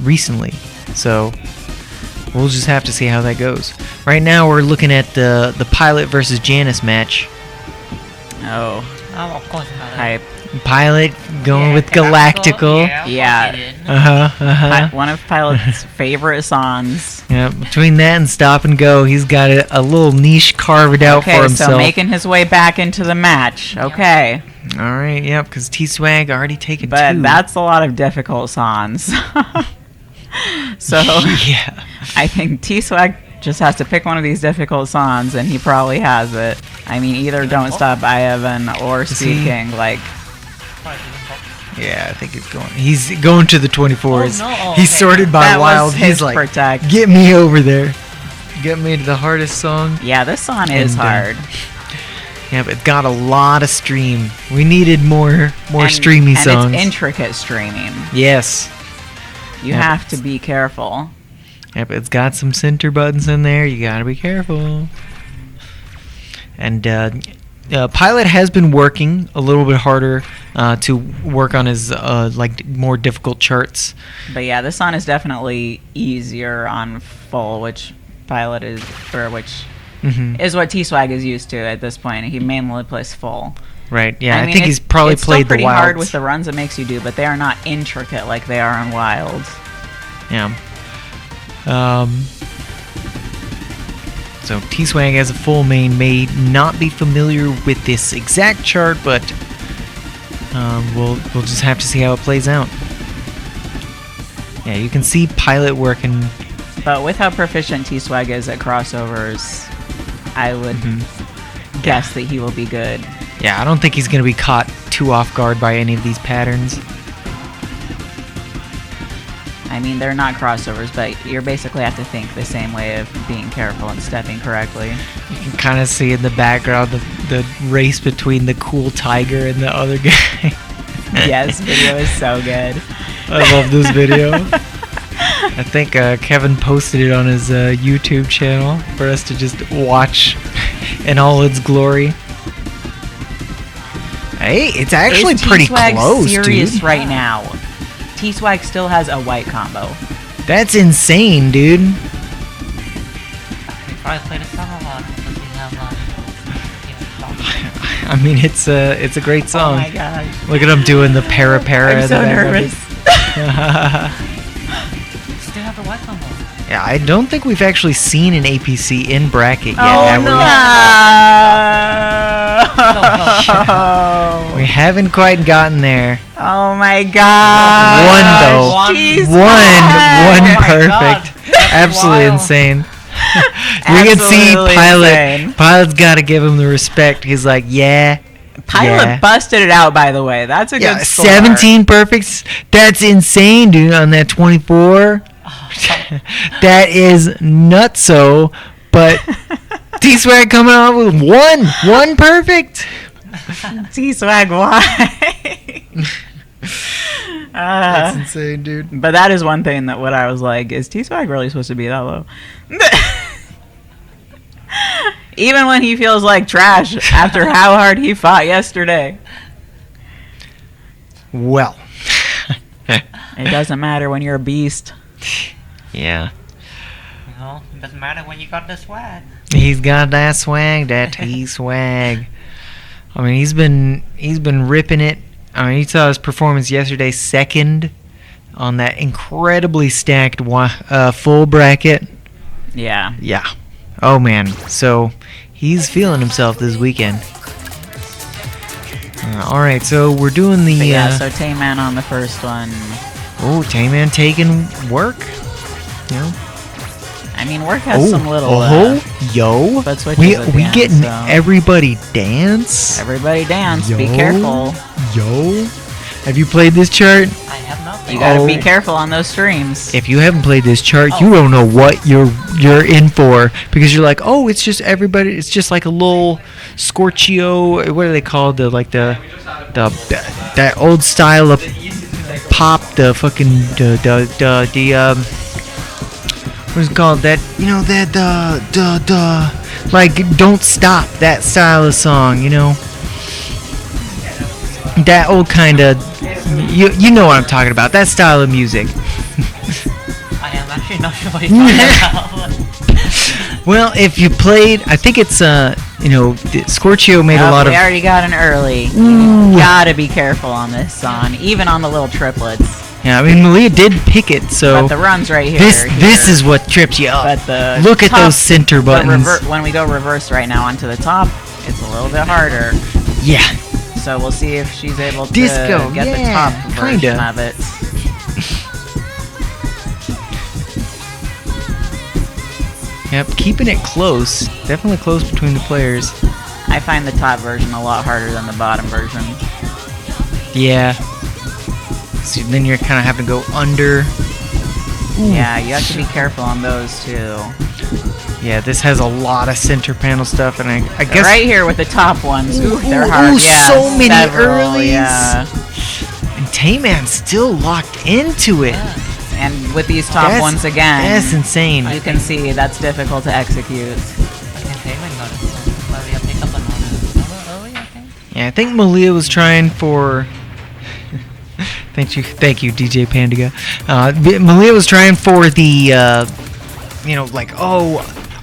recently. So we'll just have to see how that goes. Right now, we're looking at the Pilot versus Janice match. Oh, Oh, of course. hype. Pilot going Yeah, with Galactical. Yeah. One of Pilot's favorite songs. Yeah, between that and Stop and Go, he's got a little niche carved out for Okay, himself. so making his way back into the match. Okay. All right, yep, because T-Swag already taken But 2. that's a lot of difficult songs. So yeah. I think T-Swag just has to pick one of these difficult songs, and he probably has it. I mean, either Don't Stop by Evan or he? Speed King. Like, Yeah, I think he's going to the 24s. Oh, no. Oh, He's okay. sorted by that Wild. was He's his like, protect. get me over there. Get me to the hardest song. Yeah, this song is And, hard. Yeah, but it got a lot of stream. We needed more And- streamy songs. And it's intricate streaming. Yes. You Yep. have to be careful. Yep, it's got some center buttons in there. You gotta be careful. And Pilot has been working a little bit harder to work on his more difficult charts. But yeah, this song is definitely easier on full, which Pilot is, or which Hmm is what T-Swag is used to at this point. He mainly plays full. Right. Yeah, I mean, think he's probably it's still played the pretty Wilds. hard with the runs it makes you do, but they are not intricate like they are on Wild. Yeah. So T-Swag as a full main may not be familiar with this exact chart, but we'll just have to see how it plays out. Yeah, you can see Pilot working. But with how proficient T-Swag is at crossovers, I would Mm-hmm. guess that he will be good. Yeah, I don't think he's going to be caught too off guard by any of these patterns. I mean, they're not crossovers, but you basically have to think the same way of being careful and stepping correctly. You can kind of see in the background the race between the cool tiger and the other guy. Yes, video is so good. I love this video. I think Kevin posted it on his YouTube channel for us to just watch in all its glory. Hey, it's actually Is pretty T-Swag close, serious dude. right now? T-Swag still has a white combo. That's insane, dude. We probably play the song a lot because we have songs. I mean, it's a great Oh song. my gosh. Look at him doing the para in I'm the so background. nervous. Still have the white combo. Yeah, I don't think we've actually seen an APC in bracket yet. Oh have no! we? We haven't quite gotten there. Oh my god! One though. Jeez, One man. my perfect. God. That's Absolutely wild. insane. We can see Absolutely Pilot. insane. Pilot's got to give him the respect. He's like, yeah. Pilot yeah. busted it out, by the way. That's a Yeah, good score. 17 perfects. That's insane, dude, on that 24. That is nutso. But T-Swag coming out with one perfect. T-Swag, why? That's insane, dude. But that is one thing that what I was like, is T-Swag really supposed to be that low? Even when he feels like trash after how hard he fought yesterday. Well. It doesn't matter when you're a beast. Yeah. You know, it doesn't matter when you got the swag. He's got that swag, that T-Swag. I mean, he's been ripping it. I mean, you saw his performance yesterday, second on that incredibly stacked full bracket. Yeah. Yeah. Oh man. So he's feeling himself this weekend. All right. So we're doing the. But yeah, so Tayman on the first one. Tayman taking work. You know. I mean, work has some little. Yo. but switches We at the we end, getting so- everybody dance. Everybody dance. Be Yo. careful. Yo. Have you played this chart? I have nothing. You gotta be Oh. careful on those streams. If you haven't played this chart, you don't know what you're in for, because you're like, oh, it's just everybody. It's just like a little Scorchio. What are they called? That old style of pop. The fucking what is it called? That like don't stop, that style of song. You know, that old kind of. You know what I'm talking about. That style of music. I am actually not sure what you're talking about. Well, if you played, I think it's Scorchio made a lot we of. already got an early. Ooh. You gotta be careful on this song, even on the little triplets. Yeah, I mean Malia did pick it, so But the run's right here. this is what trips you up. But the Look at top- those center the buttons. when we go reverse right now onto the top, it's a little bit harder. Yeah. So we'll see if she's able to Disco, get the yeah, top version kinda. of it. Yep, keeping it close. Definitely close between the players. I find the top version a lot harder than the bottom version. Yeah. So then you're kind of having to go under. Yeah, you have to be careful on those too. Yeah, this has a lot of center panel stuff, and I guess Right here with the top ones. Ooh, they're ooh, hard. ooh, Yeah, so many several, earlies. Yeah. and Tayman's still locked into it. And with these top That's- ones again, That's insane. you can see that's difficult to execute. I can say when got it. Maria picked up another early, I think. Yeah, I think Malia was trying for. thank you, DJ Pandiga. Malia was trying for the,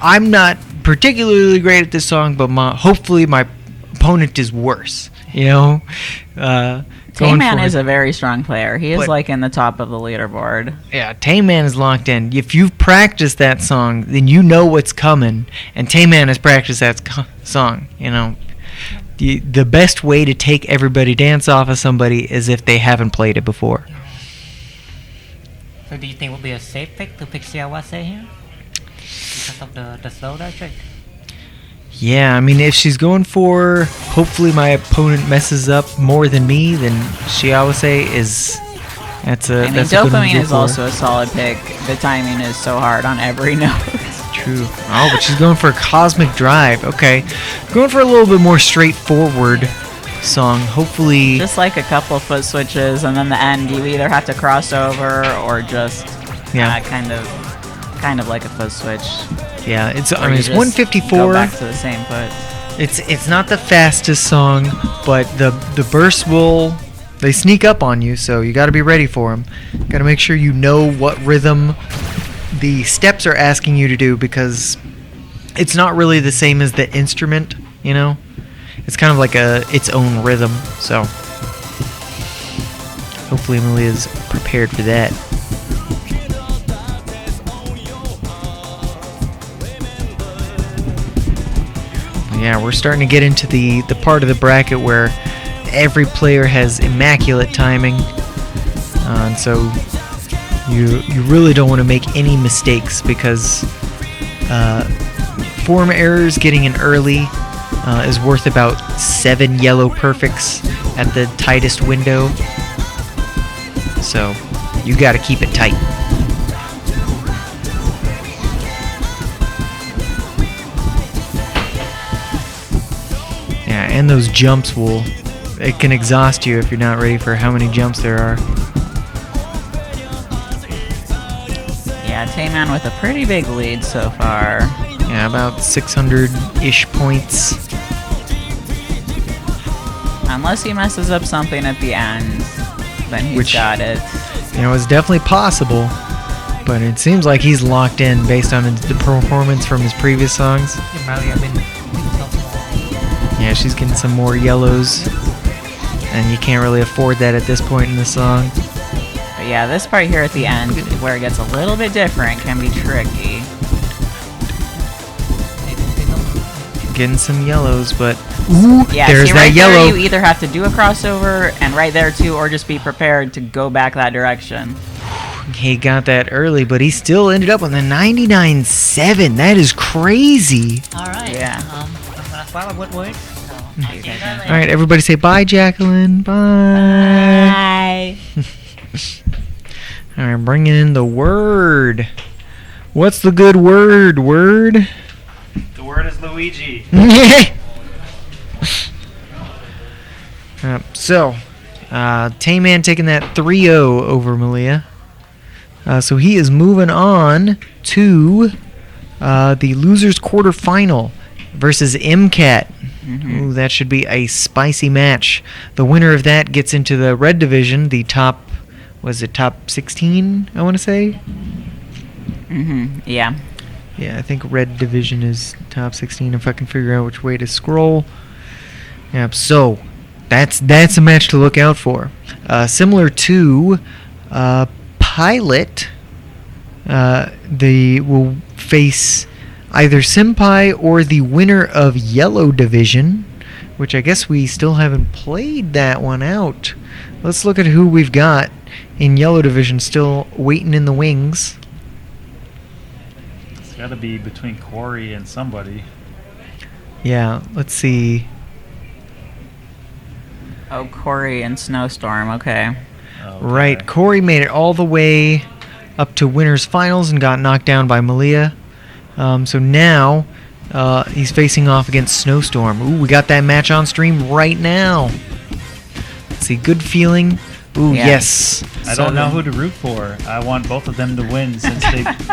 I'm not particularly great at this song, but hopefully my opponent is worse. You know, Tayman is a very strong player. He is But- like in the top of the leaderboard. Yeah, Tayman is locked in. If you've practiced that song, then you know what's coming. And Tayman has practiced that song. You know, the best way to take everybody dance off of somebody is if they haven't played it before. So do you think it would be a safe pick to pick Siawase here? Because of the slow dash trick? Yeah, I mean, if she's going for hopefully my opponent messes up more than me, then Shiawase is That's a I mean, that's a good one to dopamine go is for. also a solid pick. The timing is so hard on every note. True. Oh, but she's going for a Cosmic Drive. Okay. Going for a little bit more straightforward song. Hopefully. Just like a couple foot switches, and then the end, you either have to cross over or just Yeah. kind of like a foot switch. Yeah, it's I where mean you it's just 154. Go back to the same foot. It's not the fastest song, but the bursts they sneak up on you, so you got to be ready for them. Got to make sure you know what rhythm the steps are asking you to do, because it's not really the same as the instrument, you know? It's kind of like its own rhythm, so hopefully Amelia's prepared for that. Yeah, we're starting to get into the part of the bracket where every player has immaculate timing, and so you really don't want to make any mistakes, because form errors getting in early is worth about 7 yellow perfects at the tightest window. So you got to keep it tight. Yeah, and those jumps it can exhaust you if you're not ready for how many jumps there are. Yeah, Tayman with a pretty big lead so far. Yeah, about 600-ish points. Unless he messes up something at the end, then he's got it. You know, it's definitely possible, but it seems like he's locked in based on the performance from his previous songs. Yeah, probably I've been Yeah, she's getting some more yellows, and you can't really afford that at this point in the song. But yeah, this part here at the end, where it gets a little bit different, can be tricky. Getting some yellows, but ooh, Yeah, there's see, that right yellow. there you either have to do a crossover, and right there too, or just be prepared to go back that direction. He got that early, but he still ended up with a 99.7. That is crazy. All right. Yeah. I'm gonna follow what works. So, I'll see you guys later. All right, everybody say bye, Jacqueline. Bye. Bye. All right, bringing in the word. What's the good word? Word? The word is Luigi. So, Tayman taking that 3-0 over Malia. So he is moving on to the losers quarterfinal versus MCAT. Ooh, that should be a spicy match. The winner of that gets into the red division, the top 16, I want to say? Yeah. Yeah, I think red division is top 16 if I can figure out which way to scroll. Yep, so that's a match to look out for. Similar to Pilot, they will face either Senpai or the winner of Yellow Division, which I guess we still haven't played that one out. Let's look at who we've got in Yellow Division still waiting in the wings. It's got to be between Corey and somebody. Yeah, let's see. Oh, Corey and Snowstorm. Okay. Okay. Right, Corey made it all the way up to winners finals and got knocked down by Malia. So now he's facing off against Snowstorm. Ooh, we got that match on stream right now. Let's see, good feeling. Ooh, Yeah. yes. I don't know who to root for. I want both of them to win since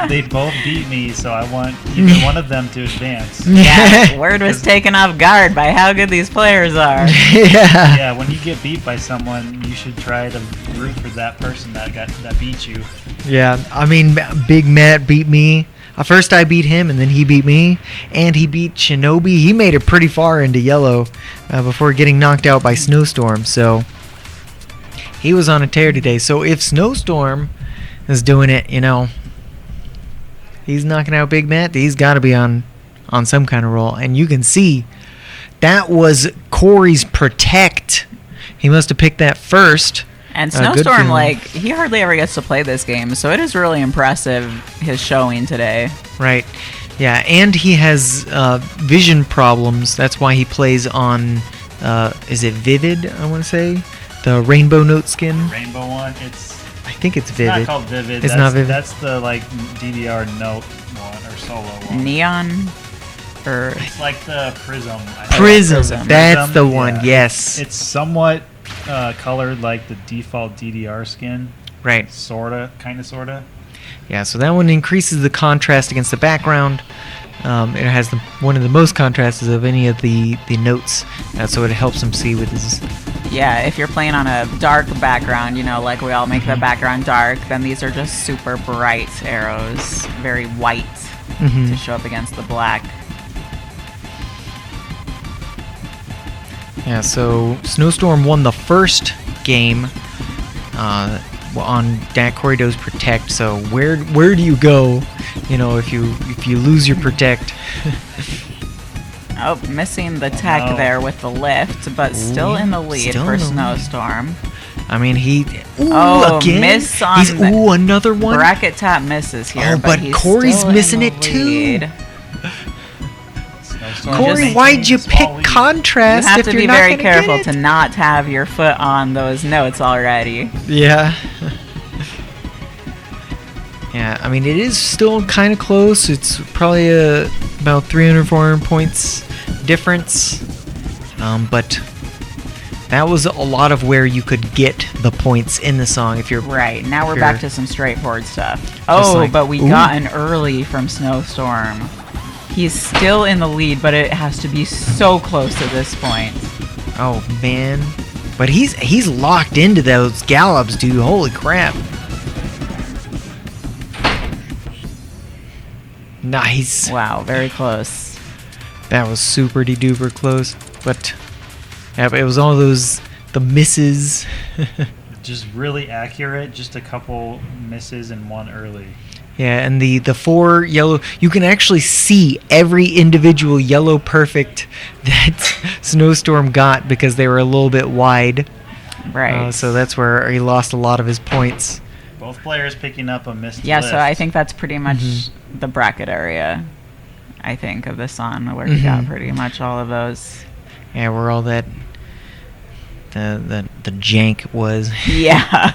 they both beat me, so I want either one of them to advance. Yeah, word was taken off guard by how good these players are. Yeah. Yeah, when you get beat by someone, you should try to root for that person that beat you. Yeah, I mean, Big Matt beat me. First I beat him, and then he beat me. And he beat Shinobi. He made it pretty far into yellow before getting knocked out by Snowstorm. So he was on a tear today. So if Snowstorm is doing it, you know, he's knocking out Big Matt, he's got to be on some kind of roll. And you can see that was Corey's Protect. He must have picked that first. And Good Snowstorm, feeling. like, he hardly ever gets to play this game, so it is really impressive, his showing today. Right. Yeah, and he has vision problems. That's why he plays on, is it Vivid, I want to say? The Rainbow Note skin. Rainbow one, think it's It's not Vivid. called Vivid. It's that's, not Vivid. That's the like DDR note one or solo one. Neon, or It's like the Prism. Prism. Prism. That's the Prism, one. yeah. Yes. It's somewhat colored like the default DDR skin. Right. Kind of, sorta. Yeah, so that one increases the contrast against the background. It has one of the most contrasts of any of the notes, so it helps him see with his. yeah, if you're playing on a dark background, you know, like we all make the background dark, then these are just super bright arrows, very white to show up against the black. Yeah, so Snowstorm won the first game on Dat Corrido's Protect. So where do you go? You know, if you lose your Protect. Oh, missing the tech no. there with the lift, but still in the lead Still for in the lead. Snowstorm. I mean, he. Ooh, Oh, again. miss on He's the- another one. Bracket tap misses here, Oh, but he's Corey's still in missing the it too. lead. Snowstorm Corey, just why'd you maintains a small pick lead. You contrast have if to you're be not very gonna careful get to it? not have your foot on those notes already. Yeah. Yeah, I mean, it is still kind of close. It's probably about 300, 400 points difference. But that was a lot of where you could get the points in the song if you're Right, now we're Sure. back to some straightforward stuff. Oh, like, but we ooh. got an early from Snowstorm. He's still in the lead, but it has to be so close at this point. Oh man, but he's locked into those gallops, dude. Holy crap! Nice. Wow, very close. That was super duper close. But yeah, but it was all the misses. Just really accurate. Just a couple misses and one early. Yeah, and the 4 yellow, you can actually see every individual yellow perfect that Snowstorm got because they were a little bit wide. Right. So that's where he lost a lot of his points. Both players picking up a missed Yeah, lift. so I think that's pretty much the bracket area, I think, of the song, where he got pretty much all of those. Yeah, where all that the jank was. Yeah.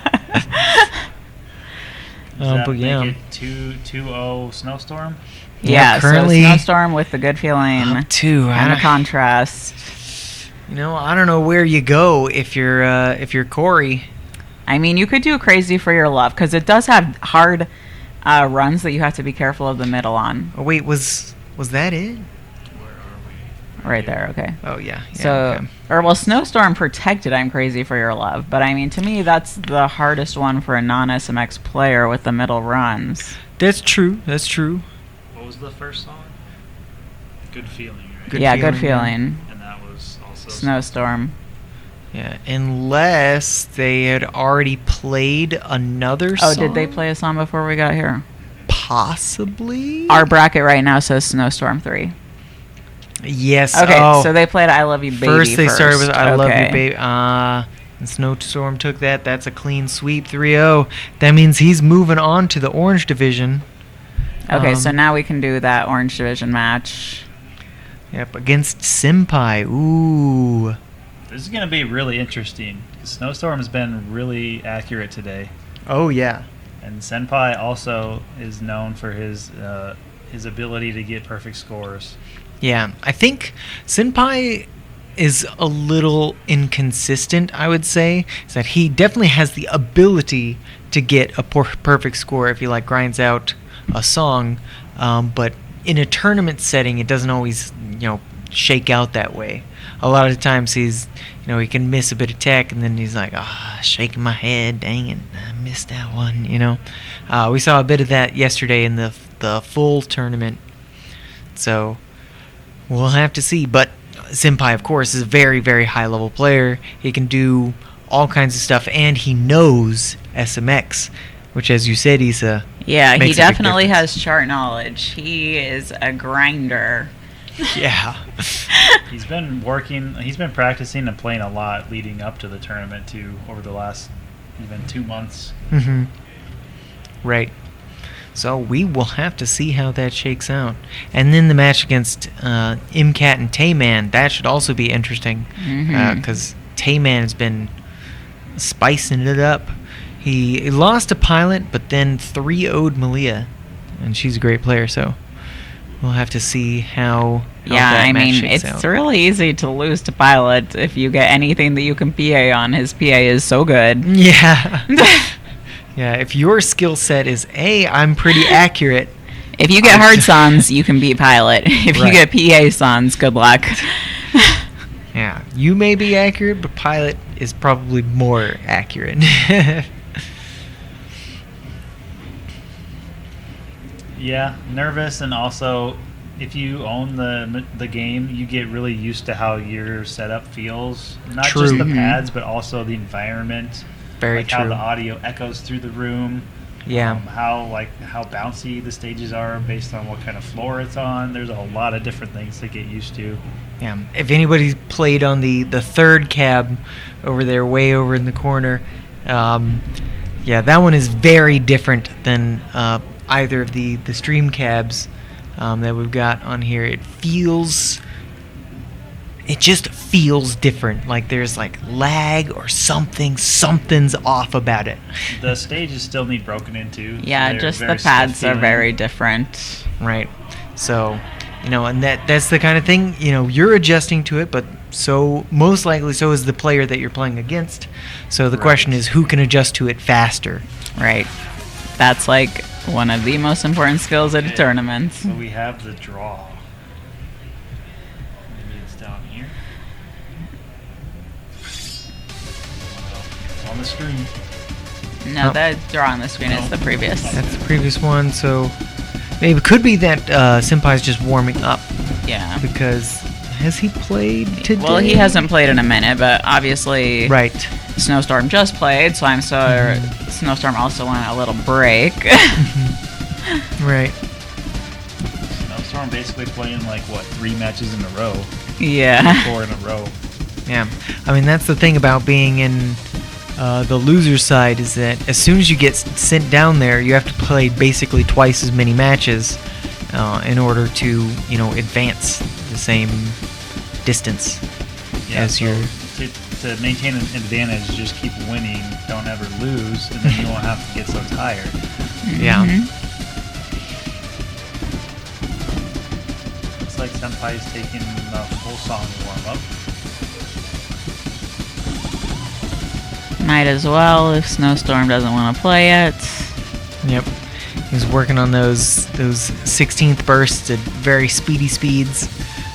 Does that But make yeah. it 2-0 Snowstorm? Yeah, currently- so Snowstorm with the good feeling Up 2. and the contrast. You know, I don't know where you go if you're Corey. I mean, you could do Crazy for Your Love, because it does have hard runs that you have to be careful of the middle on. Oh wait, was that it? Right there, okay. Oh yeah. So, okay. or well, Snowstorm protected I'm Crazy for Your Love, but I mean, to me, that's the hardest one for a non-SMX player with the middle runs. That's true. That's true. What was the first song? Good Feeling, right? Good yeah, Feeling, Good Feeling. And that was also Snowstorm. Yeah, unless they had already played another Oh, song. did they play a song before we got here? Possibly. Our bracket right now says Snowstorm 3. Yes. Okay, oh. so they played I Love You Baby First they started with I Love Okay. You Baby. And Snowstorm took that. That's a clean sweep 3-0. That means he's moving on to the Orange Division. Okay, so Um, now we can do that Orange Division match. Yep, against Senpai. Ooh. This is going to be really interesting. Snowstorm has been really accurate today. Oh, yeah. And Senpai also is known for his ability to get perfect scores. Yeah, I think Senpai is a little inconsistent, I would say. Is that he definitely has the ability to get a perfect score if he like grinds out a song, but in a tournament setting, it doesn't always, shake out that way. A lot of the times he can miss a bit of tech, and then he's like, shaking my head, dang it, I missed that one, We saw a bit of that yesterday in the full tournament, so we'll have to see. But Senpai, of course, is a very, very high-level player. He can do all kinds of stuff, and he knows SMX, which, as you said, Yeah, he makes a big definitely difference. has chart knowledge. He is a grinder. Yeah. He's been practicing and playing a lot leading up to the tournament too, over the last even 2 months. Mm-hmm. Right. So we will have to see how that shakes out. And then the match against MCAT and Tayman, that should also be interesting. Mhm. Because Tayman has been spicing it up. He lost to Pilot, but then 3-0'd Malia, and she's a great player. So we'll have to see how Yeah, that I match mean, shakes it's out. really easy to lose to Pilot if you get anything that you can PA on. His PA is so good. Yeah. Yeah, if your skill set is I'm pretty accurate. If you get hard sons, you can beat Pilot. If you Right. get PA sons, good luck. Yeah, you may be accurate, but Pilot is probably more accurate. Yeah, nervous, and also if you own the game, you get really used to how your setup feels. Not just True. the Mhm. pads, but also the environment. Very like how true. the audio echoes through the room. Yeah. How bouncy the stages are based on what kind of floor it's on. There's a lot of different things to get used to. Yeah. If anybody's played on the third cab over there, way over in the corner, yeah, that one is very different than either of the stream cabs that we've got on here. It just feels different. Like there's like lag or something's off about it. The stages still need broken into. Yeah, They're just the very pads stiff are feeling. very different. Right. So, and that's the kind of thing, you're adjusting to it, but so most likely so is the player that you're playing against. So the question Right. is who can adjust to it faster. Right. That's like one of the most important skills at a Yeah. tournament. So we have the draw. Maybe it's down here. It's on the screen. No, Oh. the draw on the screen is the previous. That's the previous one, so maybe it could be that Senpai's just warming up Yeah. because has he played today? Well, he hasn't played in a minute, but obviously Right. Snowstorm just played, so I'm sure Snowstorm also went a little break. Right. Snowstorm basically playing like what 3 matches in a row, Yeah. 4 in a row. Yeah. I mean, that's the thing about being in the loser side is that as soon as you get sent down there, you have to play basically twice as many matches in order to, advance the same distance as so your. to maintain an advantage, just keep winning. Don't ever lose, and then you won't have to get so tired. Yeah. Mhm. Looks like Senpai's taking the full song warm up. Might as well if Snowstorm doesn't want to play it. Yep. He's working on those 16th bursts at very speedy speeds.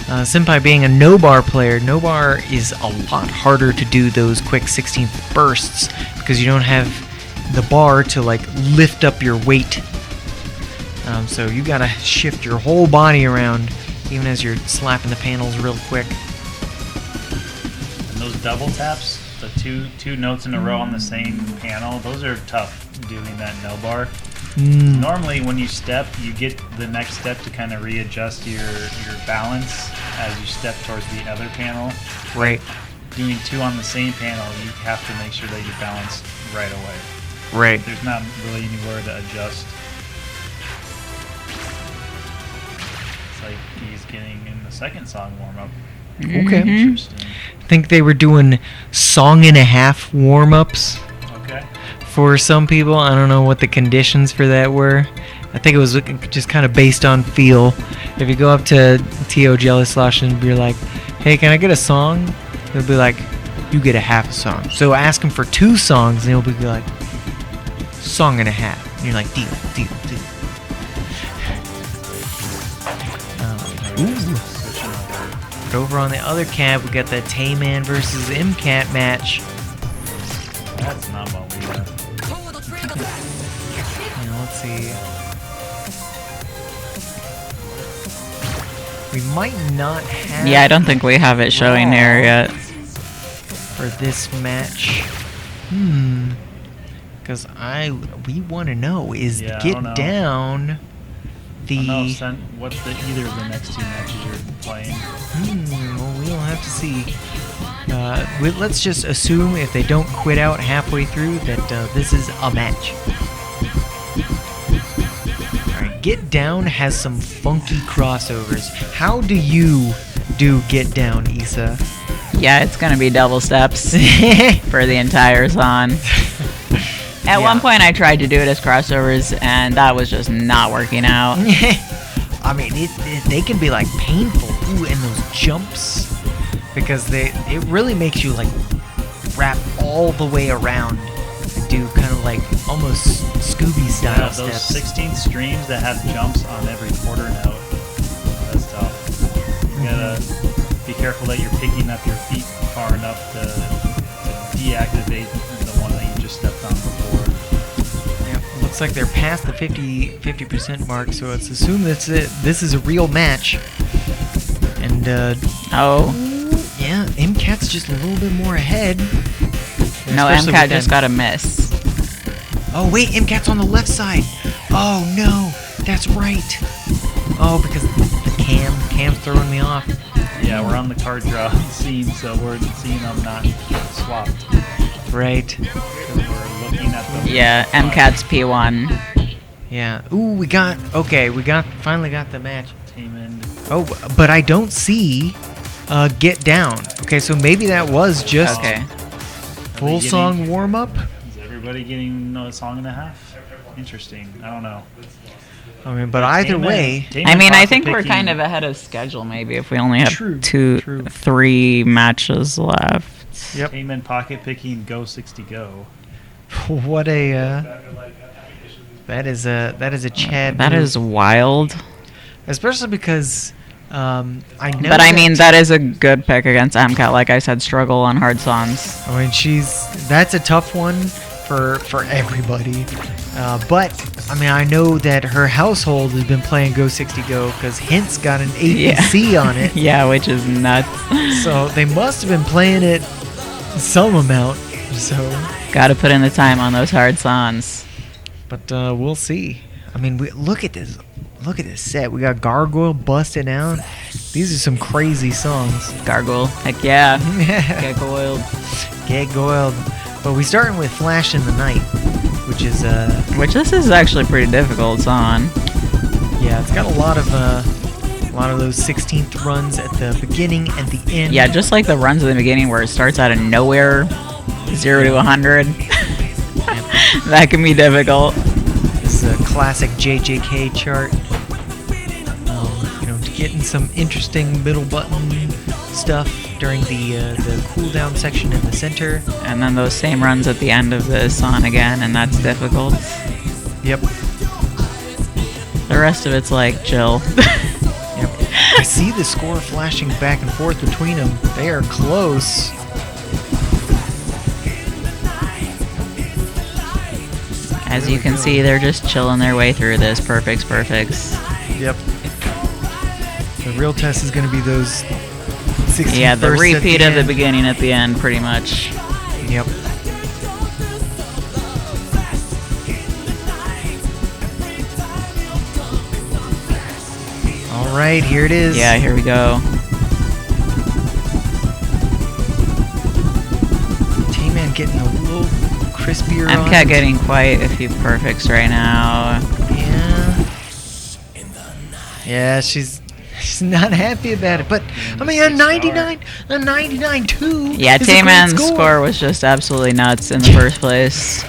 Senpai being a no-bar player, no-bar is a lot harder to do those quick 16th bursts because you don't have the bar to lift up your weight. So you gotta shift your whole body around even as you're slapping the panels real quick. And those double taps, the two notes in a row on the same panel, those are tough doing that no bar. Normally when you step, you get the next step to kind of readjust your balance as you step towards the other panel. Right. Doing 2 on the same panel, you have to make sure that you balance right away. Right. There's not really anywhere to adjust. It's like he's getting in the second song warm up. Okay. Interesting. I think they were doing song and a half warm-ups Okay. for some people. I don't know what the conditions for that were. I think it was just kind of based on feel. If you go up to T.O. Jellyslash and be like, hey, can I get a song? He'll be like, you get a half a song. So ask him for 2 songs and he'll be like, song and a half. And you're like, deal. Switching over. But over on the other cab, we got the Tayman versus MCAT match. That's not what we have. Let's see. We might not have. Yeah, I don't think we have it showing there yet. For this match. Because we want to know is Yeah, I Get don't know. Down the. What's either of the next 2 matches you're playing? Well, we'll have to see. Let's just assume if they don't quit out halfway through that this is a match. Alright, Get Down has some funky crossovers. How do you do Get Down, Issa? Yeah, it's gonna be double steps for the entire song. At Yeah. one point, I tried to do it as crossovers, and that was just not working out. I mean, they can be like painful. Ooh, and those jumps, because it really makes you like wrap all the way around and do kind of like almost Scooby style Yeah, those steps. 16 streams that have jumps on every quarter note. That's tough. You gotta be careful that you're picking up your feet far enough to deactivate the one that you just stepped on before. Yeah, looks like they're past the 50% mark, so it's assumed this is a real match. And Oh, yeah, MCAT's just a little bit more ahead. no, Especially MCAT with just that- got a miss. Oh wait, MCAT's on the left side. Oh no, that's right. Oh, because the cam's throwing me off. Yeah, we're on the card draw scene, so we're seeing them not swapped. Right. So we're looking at them. Yeah, MCAT's P1. Yeah. Ooh, we finally got the match. Taman. Oh, but I don't see Get Down. Okay, so maybe that was just Okay. full song warm up. Is everybody getting a song and a half? Interesting. I don't know. I mean, but either Taman- way, Taman I mean, I pocket think we're picking- kind of ahead of schedule, maybe, if we only have True, two, true. 3 matches left. Yep. Taman pocket picking Go 60 Go. what a that is a Chad. That move. is wild. Especially because I know. But I that- mean, that is a good pick against MCAT. Like I said, struggle on hard songs. I mean, that's a tough one for everybody. But I mean, I know that her household has been playing Go 60 Go because Hint's got an APC on it, Yeah, which is nuts. so they must have been playing it some amount. So, Gotta put in the time on those hard songs. but we'll see. I mean, look at this. Look at this set. We got Gargoyle busting out. These are some crazy songs. Gargoyle. Heck yeah. Get oiled. Get goiled. But we starting with Flash in the Night, which is Which this is actually a pretty difficult song. yeah, it's got a lot of those 16th runs at the beginning and the end. Yeah, just like the runs at the beginning where it starts out of nowhere, 0 to 100. That can be difficult. This is a classic JJK chart. Getting some interesting middle button stuff during the cooldown section in the center. And then those same runs at the end of the song again, and that's difficult. Yep. The rest of it's like chill. Yep. I see the score flashing back and forth between them. They are close. As you can see, they're just chilling their way through this. Perfects. Yep. The real test is going to be those 16 Yeah, the bursts at repeat of the end. beginning at the end, pretty much. Yep. All right, here it is. Yeah, here we go. T-Man getting a little crispier on MCAT it. getting quite a few perfects right now. Yeah. Yeah, she's not happy about it. But I mean, a 99 too. Yeah, is a great Tayman's score was just absolutely nuts in the first place.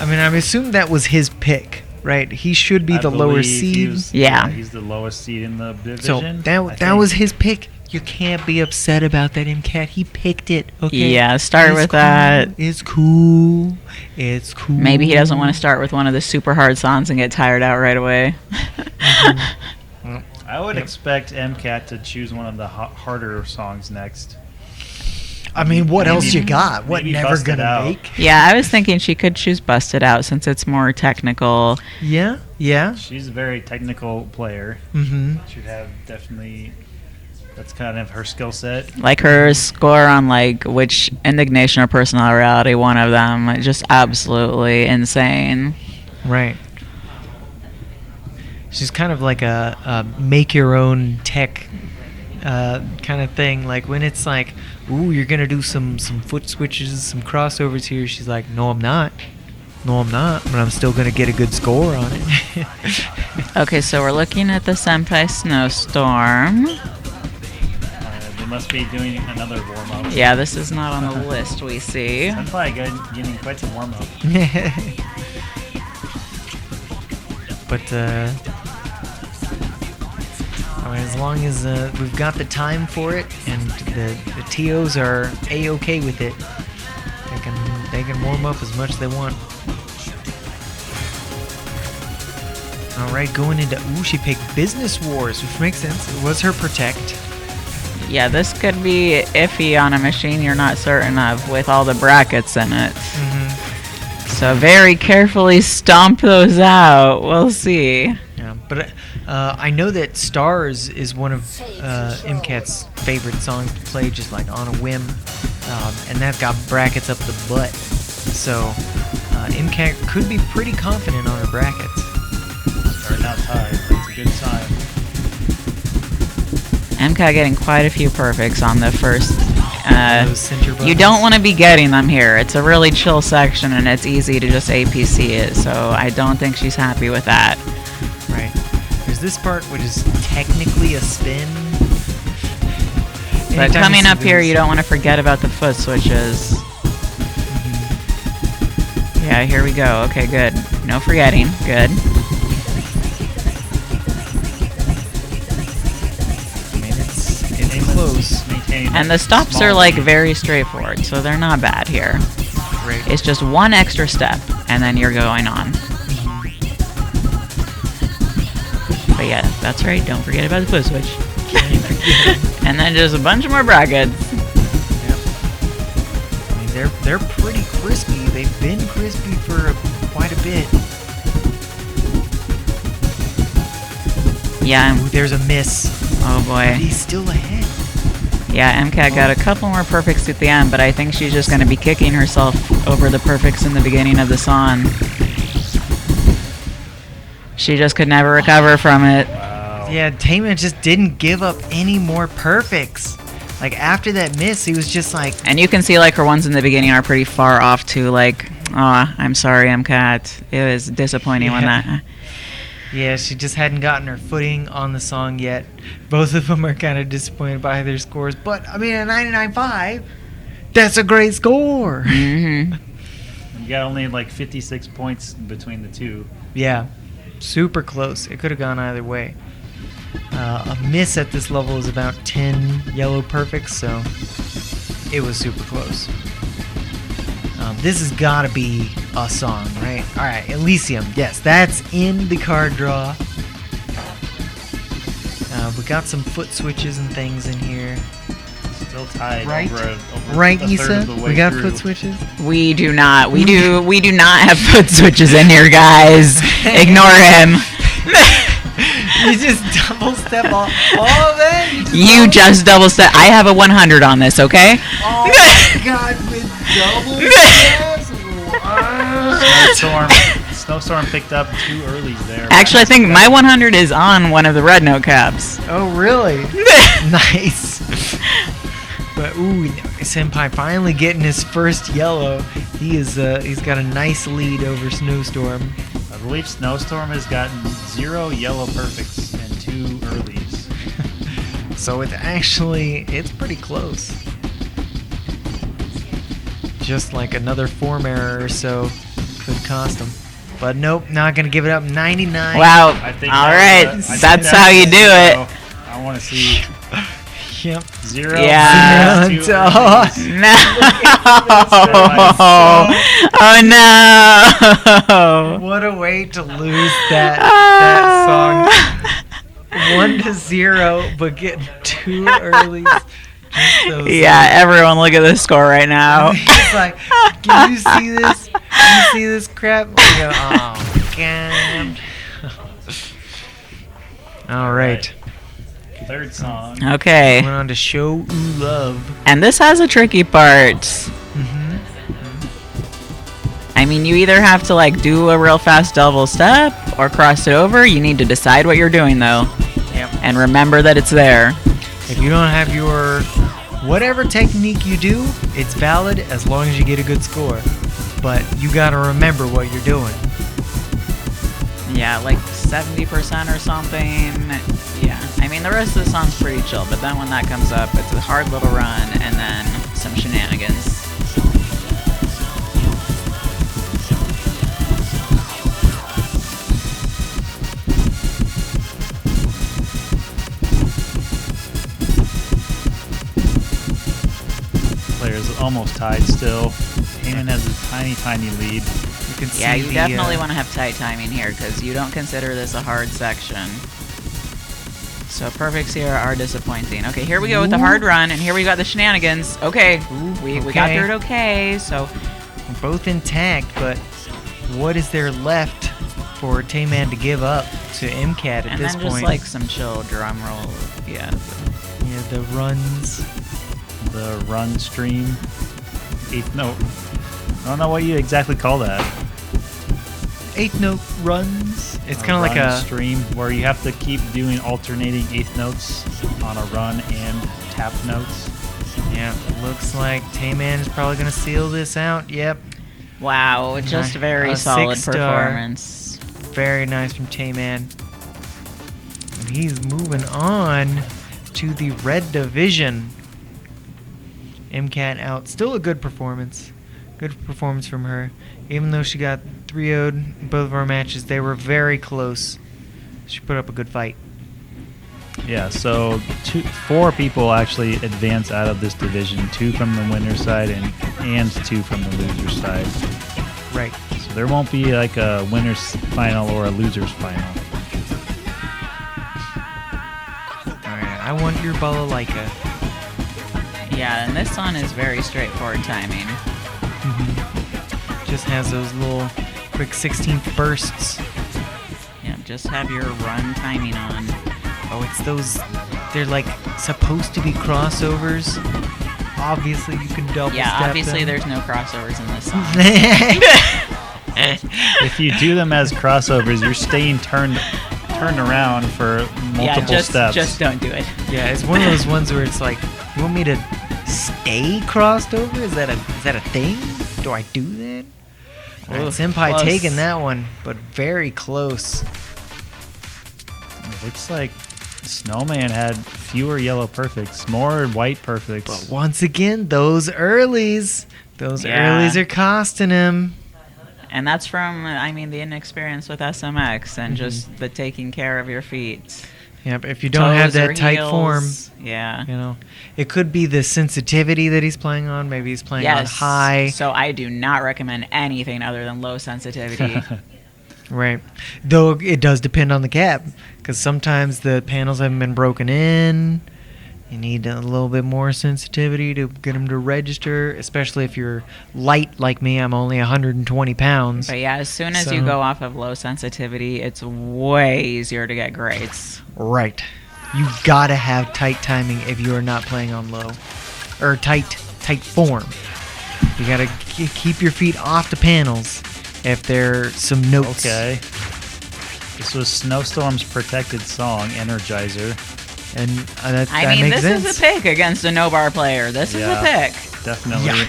I mean, I'm assuming that was his pick, right? He should be I the lower believe he seed. was- Yeah. He's the lowest seed in the So division. that was his pick. You can't be upset about that, MCAT. He picked it. Okay. Yeah, start It's with cool. that. It's cool. It's cool. Maybe he doesn't want to start with one of the super hard songs and get tired out right away. I would expect MCAT to choose one of the harder songs next. I mean, what else you Maybe- got? What maybe never Bust It gonna Out. make? Yeah, I was thinking she could choose Busted Out since it's more technical. Yeah. Yeah. She's a very technical player. Mm-hmm. Should have definitely. That's kind of her skill set. Like her score on like which Indignation or Personal Reality, one of them, just absolutely insane. Right. She's kind of like a make your own tech kind of thing. Like when it's like, ooh, you're gonna do some foot switches, some crossovers here. She's like, no, I'm not. No, I'm not. But I'm still gonna get a good score on it. Okay, so we're looking at the Senpai Snowstorm. They must be doing another warm up. Yeah, this is not on the list we see. Senpai getting quite some warm up. But I mean, as long as we've got the time for it and the TOs are a-okay with it, they can warm up as much as they want. All right, going into she picked Business Wars, which makes sense. It was her Protect. Yeah, this could be iffy on a machine you're not certain of with all the brackets in it. So very carefully stomp those out. We'll see. Yeah, but I know that Stars is one of MCAT's favorite songs to play just like on a whim, and that's got brackets up the butt. So MCAT could be pretty confident on her brackets. Starting out tied. That's a good sign. MCAT getting quite a few perfects on the first. Those center You buttons. don't want to be getting them here. It's a really chill section and it's easy to just APC it. So I don't think she's happy with that. Right. There's this part which is technically a spin. But Anytime coming see up here, those- you don't want to forget about the foot switches. Yeah, here we go. Okay, good. No forgetting. Good. I mean, it's close. Maintaining And the that stops small are like lead. very straightforward, so they're not bad here. Right. It's just one extra step, and then you're going on. But yeah, that's right. Don't forget about the foot switch. And then just a bunch more brackets. Yep. I mean, they're pretty crispy. They've been crispy for quite a bit. Yeah. Ooh, there's a miss. Oh But boy. he's still ahead. Yeah, MCAT got a couple more perfects at the end, but I think she's just going to be kicking herself over the perfects in the beginning of the song. She just could never recover from it. Wow. Yeah, Taman just didn't give up any more perfects. Like after that miss, he was just like, And you can see like her ones in the beginning are pretty far off too. Like, oh, I'm sorry, MCAT. It was disappointing when Yeah. that. yeah, she just hadn't gotten her footing on the song yet. Both of them are kind of disappointed by their scores, but I mean, a 99.5, that's a great score. Hmm. You got only like 56 points between the two. Yeah, super close. It could have gone either way. A miss at this level is about 10 yellow perfects, so it was super close. This has got to be a song, right? All right, Elysium. Yes, that's in the card draw. We got some foot switches and things in here. Still tied Right? over Right, a third Issa? of the way We got through. foot switches? We do not. We do not have foot switches in here, guys. Ignore him. You just double step all of that? You just double step. I have a 100 on this, okay? Oh my god, with double steps? Wow. Snowstorm picked up 2 earlys there. Actually, I think my 100 is on one of the red note caps. Oh, really? Nice. But ooh, Senpai finally getting his first yellow. He's got a nice lead over Snowstorm. I believe Snowstorm has gotten 0 yellow perfects and 2 earlys. So it's pretty close. Just like another form error or so could cost him. But nope, not gonna give it up. 99. Wow. I think All that right. was a- I think That's how you do it. I want to see Yep. 0. Yeah. 2 Oh, earlys. No. Oh no. What a way to lose that song. 1-0, but getting 2 early. Yeah, everyone look at the score right now. He's like, can you see this? Can you see this crap? We go, oh, God. All right. Third song. Okay. Went on to Show Ooh Love. And this has a tricky part. Mm-hmm. I mean, you either have to like do a real fast double step or cross it over. You need to decide what you're doing though. Yep. And remember that it's there. If you don't have your whatever technique you do, it's valid as long as you get a good score. But you gotta remember what you're doing. Yeah, like 70% or something. Yeah. I I mean, the rest of the song's pretty chill, but then when that comes up, it's a hard little run and then some shenanigans. Players almost tied still. Heyman has a tiny lead. You can see Yeah, you the, definitely want to have tight timing here because you don't consider this a hard section. So perfects here are disappointing. Okay, here we go with the hard run, and here we got the shenanigans. Okay, we got okay. through it okay, so We're both intact, but what is there left for Tayman to give up to MCAT at and this then point? just like some chill drum roll. Yeah. Yeah, the runs. The run stream. Eighth note. I don't know what you exactly call that. 8-note runs. It's kind of like run a stream where you have to keep doing alternating eighth notes on a run and tap notes. yeah. Looks like Tayman is probably gonna seal this out. Yep, Wow, just very A solid 6-star. performance. very nice from Tayman. And he's moving on to the red division. MCAT out. Still a good performance. Good performance from her. Even though she got 3-0'd in both of our matches, they were very close. She put up a good fight. Yeah, so 4 people actually advance out of this division. 2 from the winner's side and 2 from the loser's side. Right. So there won't be like a winner's final or a loser's final. Alright, I want your balalaika. Yeah, and this song is very straightforward timing. Just has those little quick 16th bursts. Yeah, just have your run timing on. Oh, it's those. They're like supposed to be crossovers. Obviously, you can double Yeah, step obviously them. there's no crossovers in this song. If you do them as crossovers, you're staying turned around for multiple yeah, steps. just don't do it. Yeah, it's one of those ones where it's like, you want me to stay crossed over? Is that a thing? Do I do that? All right, Oof, Senpai close. taking that one, but very close. It looks like Snowman had fewer yellow perfects, more white perfects. But once again, those earlies Yeah. are costing him. And that's from, I mean, the inexperience with SMX and just the taking care of your feet. Yep, if you don't have Toes or that tight heels. form, Yeah. you know, it could be the sensitivity that he's playing on. Maybe he's playing on Yes. high. So I do not recommend anything other than low sensitivity. Right. Though it does depend on the cap, because sometimes the panels haven't been broken in. You need a little bit more sensitivity to get them to register, especially if you're light like me. I'm only 120 pounds. But yeah, as soon as you So- go off of low sensitivity, it's way easier to get grades. Right. You gotta have tight timing if you are not playing on low, or tight form. You gotta keep your feet off the panels if there's some notes. Okay. This was Snowstorm's protected song, Energizer. And that I mean, makes this sense. is a pick against a no-bar player. This is a Yeah. pick. Definitely.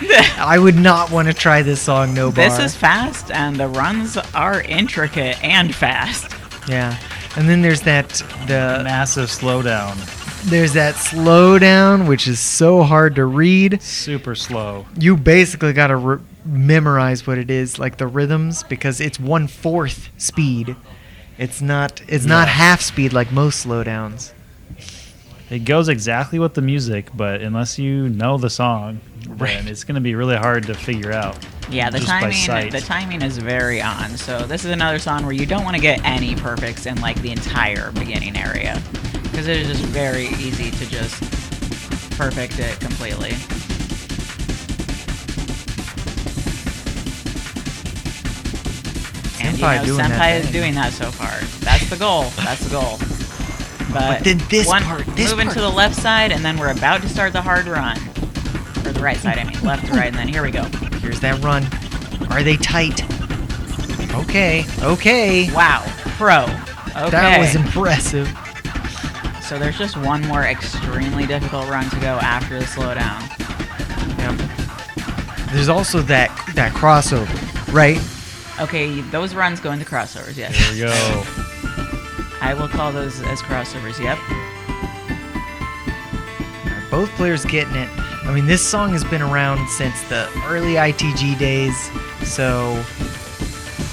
Yeah. I would not want to try this song no bar. This is fast, and the runs are intricate and fast. Yeah. And then there's the Massive slowdown. there's that slowdown, which is so hard to read. Super slow. You basically got to memorize what it is, like the rhythms, because it's 1/4 speed. It's not half speed like most slowdowns. It goes exactly with the music, but unless you know the song, Right. then it's going to be really hard to figure out. Yeah, the just by timing sight. the timing is very on. So this is another song where you don't want to get any perfects in like the entire beginning area, because it is just very easy to just perfect it completely. And you Senpai know, doing that Senpai is thing. doing that so far. That's the goal. That's the goal. But then this one, part- moving to the left side, and then we're about to start the hard run. Or the right side, I mean. Left to right, and then here we go. Here's that run. Are they tight? Okay. Wow. Pro. Okay. That was impressive. So there's just one more extremely difficult run to go after the slowdown. Yeah. There's also that crossover, right? Okay, those runs go into crossovers, yes. Here we go. I will call those as crossovers. Yep. Both players getting it. I mean, this song has been around since the early ITG days, so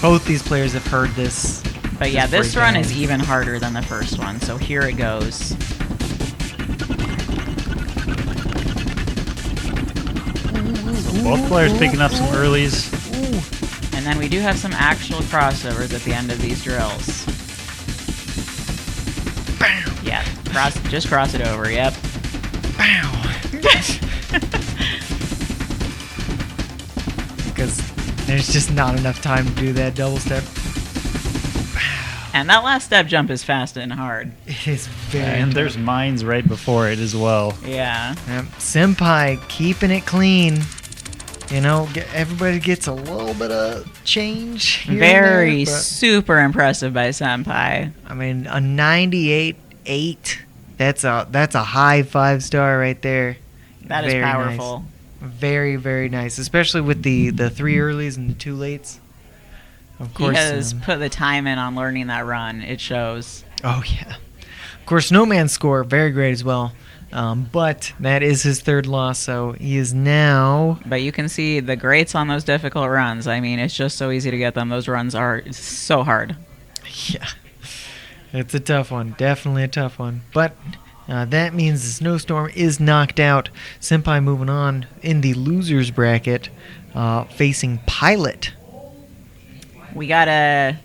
both these players have heard this. But yeah, this breakdown. run is even harder than the first one. So here it goes. Both players picking up some earlies. And then we do have some actual crossovers at the end of these drills. Yeah, just cross it over. Yep. Because there's just not enough time to do that double step. And that last step jump is fast and hard. It is very. And there's mines right before it as well. Yeah. Senpai keeping it clean. You know, everybody gets a little bit of change. Here and Very there, but, super impressive by Senpai. I mean, a 98.8. That's a high 5-star right there. That is Very powerful. Nice. Very, very nice, especially with the 3 earlies and the 2 lates. Of course. He has put the time in on learning that run. It shows. Oh yeah. Of course, No Man's score very great as well. But that is his 3rd loss, so he is now. But you can see the greats on those difficult runs. I mean, it's just so easy to get them. Those runs are so hard. Yeah. It's a tough one. Definitely a tough one. But that means the Snowstorm is knocked out. Senpai moving on in the losers bracket, facing Pilot. We got a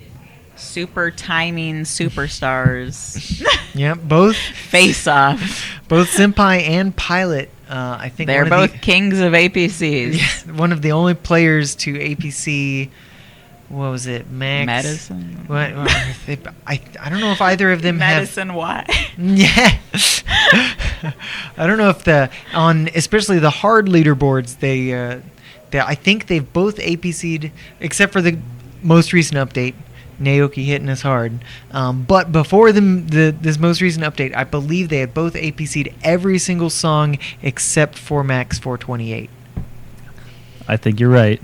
super timing superstars Yep, both face off. both Senpai and Pilot. I think They're one of both kings of APCs. Yeah, one of the only players to APC. What was it, Max? Medicine. What? I don't know if either of them have. Medicine what? Yeah. I don't know if especially the hard leaderboards, they I think they've both APC'd except for the most recent update. Naoki hitting us hard. But before this most recent update, I believe they had both APC'd every single song except for Max 428. I think you're right.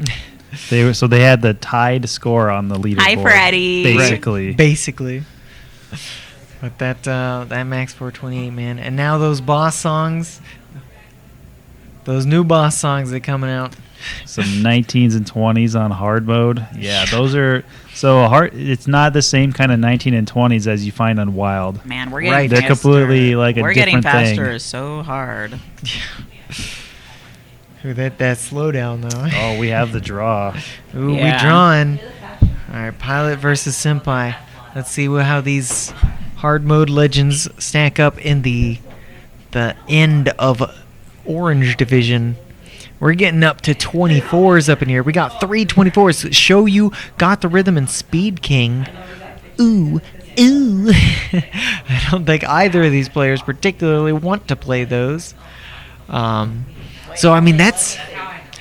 They had the tied score on the leaderboard. Hi, Freddie. Basically. Right. Basically. But that Max 428, man. And now those boss songs, those new boss songs that are coming out. Some 19s and 20s on hard mode. Yeah, those are hard. It's not the same kind of 19 and 20s as you find on wild. Man, we're getting Right, they're faster. completely like a We're getting different faster thing. so hard. Ooh, that slowdown though. Oh, we have the draw. Ooh, Yeah. we drawing. All right, Pilot versus Senpai. Let's see how these hard mode legends stack up in the end of Orange Division. We're getting up to 24s up in here. We got 3 24s. Show You, Got the Rhythm, and Speed King. Ooh, ooh. I don't think either of these players particularly want to play those. So I mean that's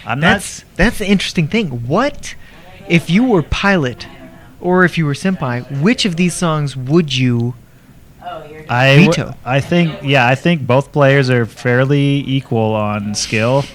the interesting thing. What if you were Pilot or if you were Senpai? Which of these songs would you veto? I think both players are fairly equal on skill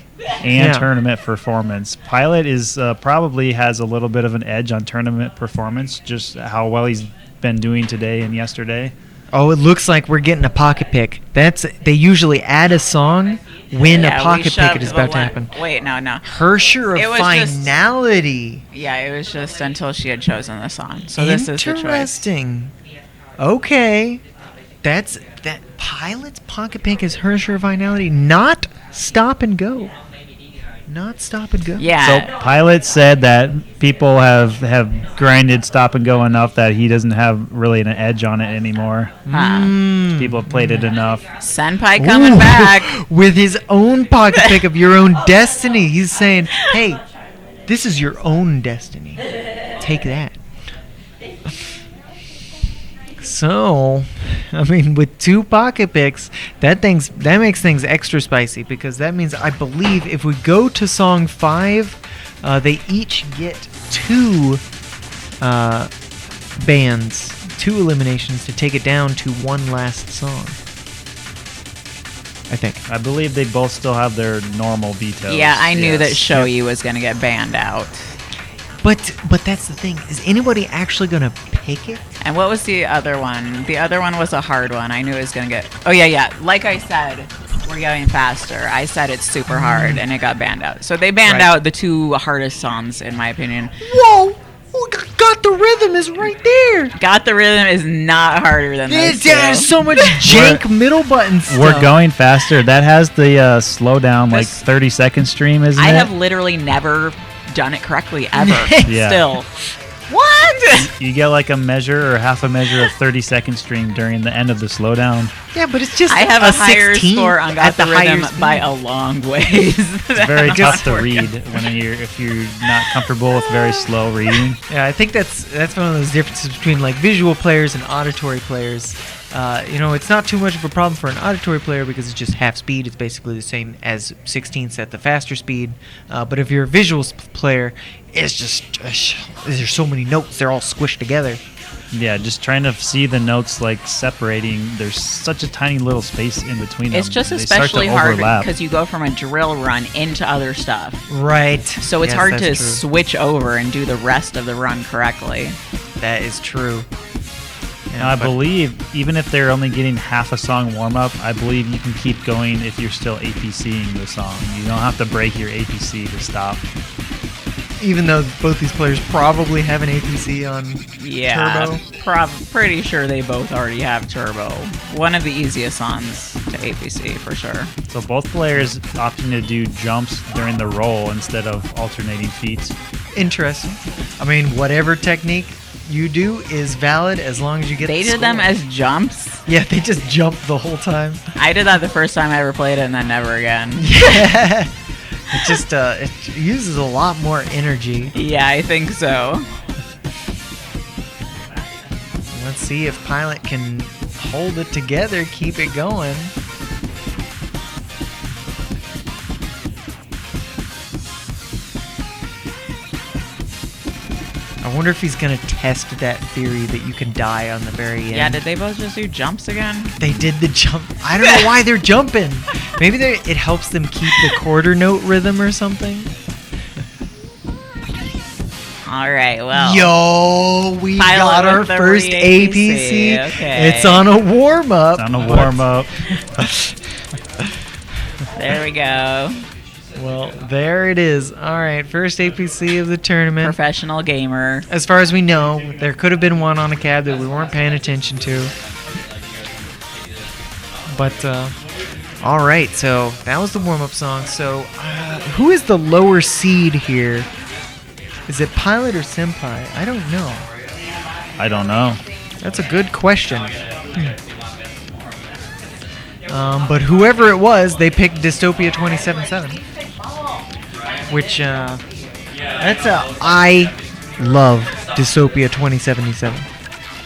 and Yeah. tournament performance. Pilot is probably has a little bit of an edge on tournament performance, just how well he's been doing today and yesterday. Oh, it looks like we're getting a pocket pick. They usually add a song when Yeah, a we pocket pick shoved is about the to one- happen. Wait, no. Hersher It of was just- Finality. Yeah, it was just until she had chosen the song. So this is the choice. Interesting. Okay. That Pilot's pocket pick is Hersher of Finality, not Stop and Go. Not Stop and Go. Yeah. So Pilot said that people have grinded Stop and Go enough that he doesn't have really an edge on it anymore. Mm. People have played it enough. Senpai coming Ooh. back. With his own pocket pick of Your Own Destiny. He's saying, hey, this is your own destiny. Take that. So, I mean, with 2 pocket picks, that makes things extra spicy because that means I believe if we go to song 5, they each get 2 bans, 2 eliminations to take it down to one last song. I think. I believe they both still have their normal vetoes. Yeah, I knew that Yes. Shoyu was going to get banned out. But that's the thing. Is anybody actually gonna pick it? And what was the other one? The other one was a hard one. I knew it was gonna get. Oh yeah. Like I said, we're getting faster. I said it's super hard, and it got banned out. So they banned Right. out the two hardest songs, in my opinion. Whoa! Got the Rhythm is right there. Got the Rhythm is not harder than those two. There's so much jank middle button stuff. We're going faster. That has the slow down, like This- 30-second stream, isn't I it? have literally never done it correctly ever. Yeah. Still. What? You get like a measure or half a measure of 30-second stream during the end of the slowdown. Yeah, but it's just I have a higher 16 score on at Got the higher Rhythm speed. by a long ways. It's very tough to read if you're not comfortable with very slow reading. Yeah, I think that's one of those differences between like visual players and auditory players. It's not too much of a problem for an auditory player because it's just half speed. It's basically the same as 16ths at the faster speed. But if you're a visual player, it's just there's so many notes. They're all squished together. Yeah, just trying to see the notes like separating. There's such a tiny little space in between them. It's just They start to especially hard overlap. because you go from a drill run into other stuff. Right. So it's Yes, hard that's to true. switch over and do the rest of the run correctly. That is true. Now, I believe even if they're only getting half a song warm up, I believe you can keep going if you're still APCing the song. You don't have to break your APC to stop. Even though both these players probably have an APC on Yeah, Turbo. pretty sure they both already have turbo. One of the easiest songs to APC for sure. So both players opting to do jumps during the roll instead of alternating feats. Interesting. I mean, whatever technique you do is valid as long as you get They the did them score. as jumps. Yeah, they just jump the whole time. I did that the first time I ever played it, and then never again. Yeah. It just it uses a lot more energy. Yeah, I think so. Let's see if Pilot can hold it together, keep it going. I wonder if he's gonna test that theory that you can die on the very end. Yeah, did they both just do jumps again? They did the jump. I don't know why they're jumping. Maybe it helps them keep the quarter note rhythm or something. All right, well. Yo, we Pilot got our with the first re-APC. APC. Okay. It's on a warm up. On a warm up. There we go. Well, there it is. All right, first APC of the tournament. Professional gamer. As far as we know, there could have been one on a cab that we weren't paying attention to. But, all right, so that was the warm-up song. So, who is the lower seed here? Is it Pilot or Senpai? I don't know. I don't know. That's a good question. But whoever it was, they picked Dystopia 27-7. Which, I love Dystopia 2077.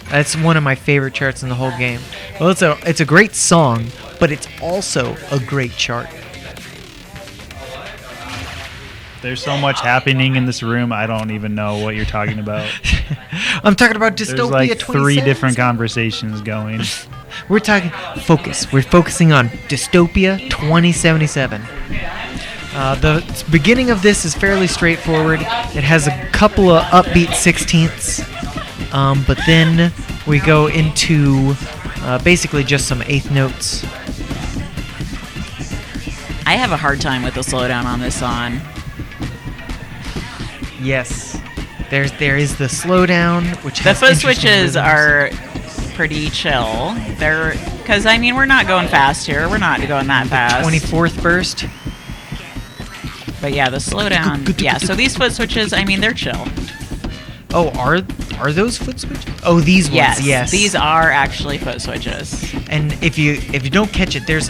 That's one of my favorite charts in the whole game. Well, it's a great song, but it's also a great chart. There's so much happening in this room, I don't even know what you're talking about. I'm talking about There's Dystopia like 2077. 3 different conversations going. We're talking focus. We're focusing on Dystopia 2077. The beginning of this is fairly straightforward. It has a couple of upbeat 16ths, but then we go into basically just some eighth notes. I have a hard time with the slowdown on this song. Yes, there is the slowdown, which The has foot interesting switches rhythms. are pretty chill. They're because I mean we're not going fast here. We're not going that fast. 24th burst. But yeah, the slowdown. Yeah, so these foot switches, I mean they're chill. Oh, are those foot switches? Oh, these ones. Yes, Yes, these are actually foot switches. And if you don't catch it, there's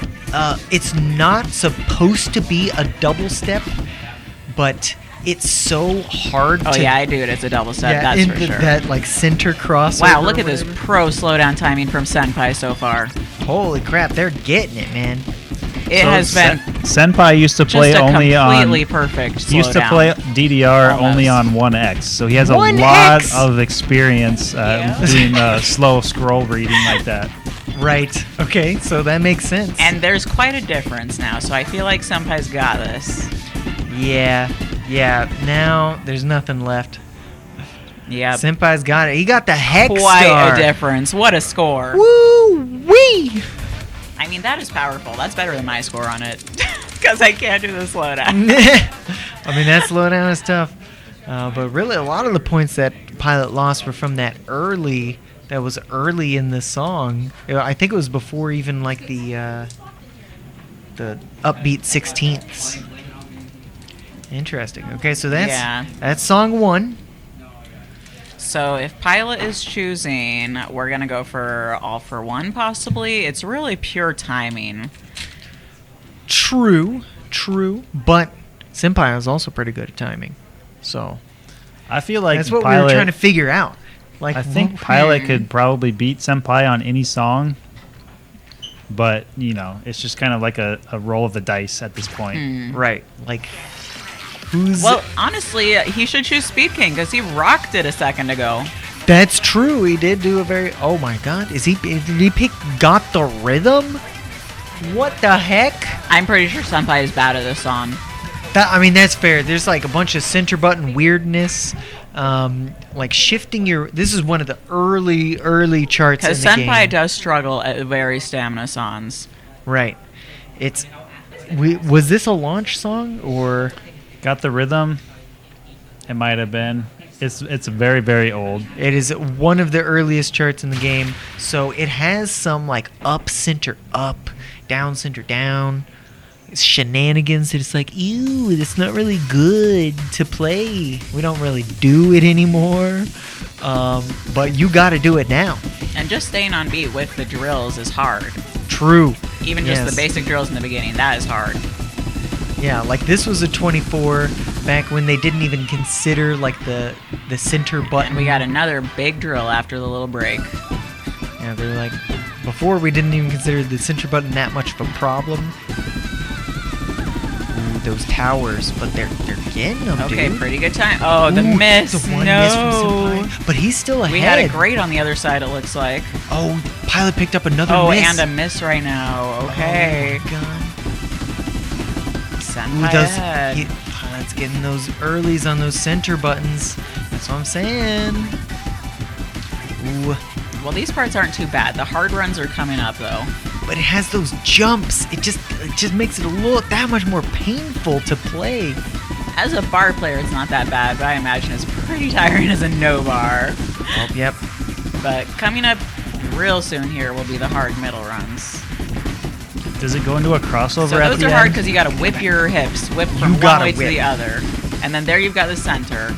it's not supposed to be a double step, but it's so hard Oh to yeah, I do it. It's a double step. That's in for sure. that like center crossover. Wow, look or at this whatever. pro slowdown timing from Senpai so far. Holy crap, they're getting it, man. It So has been Senpai used to play just a only completely on. perfect He used to slowdown. play DDR only on Almost. 1X, so he has a 1X? lot of experience Yeah. doing slow scroll reading like that. Right. Okay, so that makes sense. And there's quite a difference now, so I feel like Senpai's got this. yeah. Now there's nothing left. Yep. Senpai's got it. He got the hex Quite star. a difference. What a score. Woo wee! I mean, that is powerful. That's better than my score on it. Because I can't do the slowdown. I mean, that slowdown is tough. But really, a lot of the points that Pilot lost were from that was early in the song. I think it was before even like the upbeat 16ths. Interesting. Okay, so that's song 1. So if Pilot is choosing, we're going to go for All for One, possibly. It's really pure timing. True, but Senpai is also pretty good at timing. So I feel like that's what Pilot, we were trying to figure out. Like, I think Pilot could probably beat Senpai on any song, but it's just kind of like a roll of the dice at this point. right. Like, who's? Well, honestly, he should choose Speed King because he rocked it a second ago. That's true. He did do a very. Oh my God! Did he pick Got the Rhythm? What the heck? I'm pretty sure Senpai is bad at this song. That's fair. There's like a bunch of center button weirdness, like shifting your. This is one of the early charts in the Because game. Senpai does struggle at very stamina songs. Right. Was this a launch song or? Got the Rhythm? It might have been. It's very, very old. It is one of the earliest charts in the game, so it has some like up center up, down center down. Shenanigans that it's like, ew, that's not really good to play. We don't really do it anymore, but you got to do it now. And just staying on beat with the drills is hard. True. Even just the basic drills in the beginning, that is hard. Yeah, like this was a 24 back when they didn't even consider like the center button. And we got another big drill after the little break. Yeah, they're like, before we didn't even consider the center button that much of a problem. Ooh, those towers, but they're getting them, Okay, dude. pretty good time. Oh, the Ooh, miss. the one No. miss from Senpai. But he's still ahead. We had a great on the other side, it looks like. Oh, Pilot picked up another Oh, miss. and a miss right now. Okay. Oh my God. Senpai Ooh, ahead. Pilot's getting those earlies on those center buttons. That's what I'm saying. Ooh. Well, these parts aren't too bad. The hard runs are coming up, though. But it has those jumps. It just makes it look that much more painful to play. As a bar player, it's not that bad, but I imagine it's pretty tiring as a no bar. Oh, yep. But coming up real soon here will be the hard middle runs. Does it go into a crossover So at those the are hard end? because you got to whip your hips, whip from one gotta way to whip. the other, and then there you've got the center.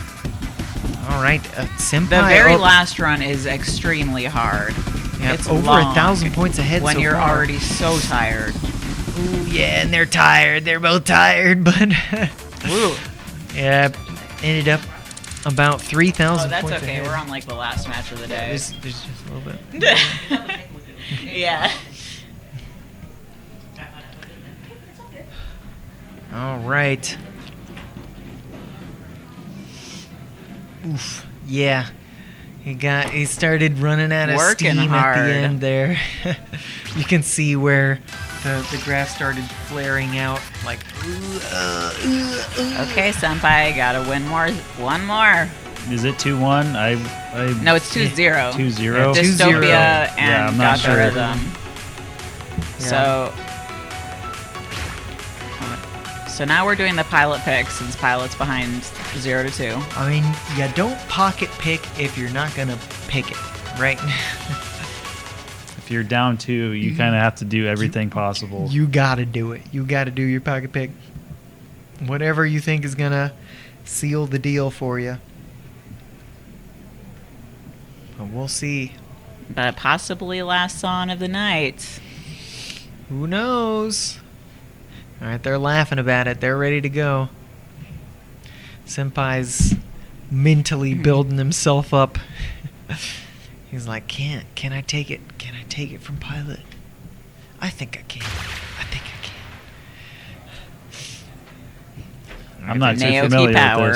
All right, Senpai. The very oh, last run is extremely hard. yeah, It's over long 1,000 points ahead when so you're far. already so tired. Ooh, yeah, and they're tired. They're both tired, but Ooh. yeah, ended up about 3,000 Oh, that's points okay. ahead. We're on like the last match of the day. There's just a little bit. Yeah. All right. Oof. Yeah. He started running out of Working steam hard. at the end there. You can see where the graph started flaring out like Okay, Senpai, gotta win more. One more. Is it 2-1? No, it's 2-0. 2-0. Yeah, Dystopia 2-0. and Yeah, I'm not Got the sure. Rhythm. Yeah. So now we're doing the pilot pick since pilot's behind 0-2. I mean, you don't pocket pick if you're not gonna pick it, right? If you're down 2, you kind of have to do everything possible. You gotta do it. You gotta do your pocket pick. Whatever you think is gonna seal the deal for you. But we'll see. But possibly last song of the night. Who knows? All right, they're laughing about it. They're ready to go. Senpai's mentally building himself up. He's like, can I take it? Can I take it from Pilot? I think I can. I think I can. I'm not too Naoki familiar power.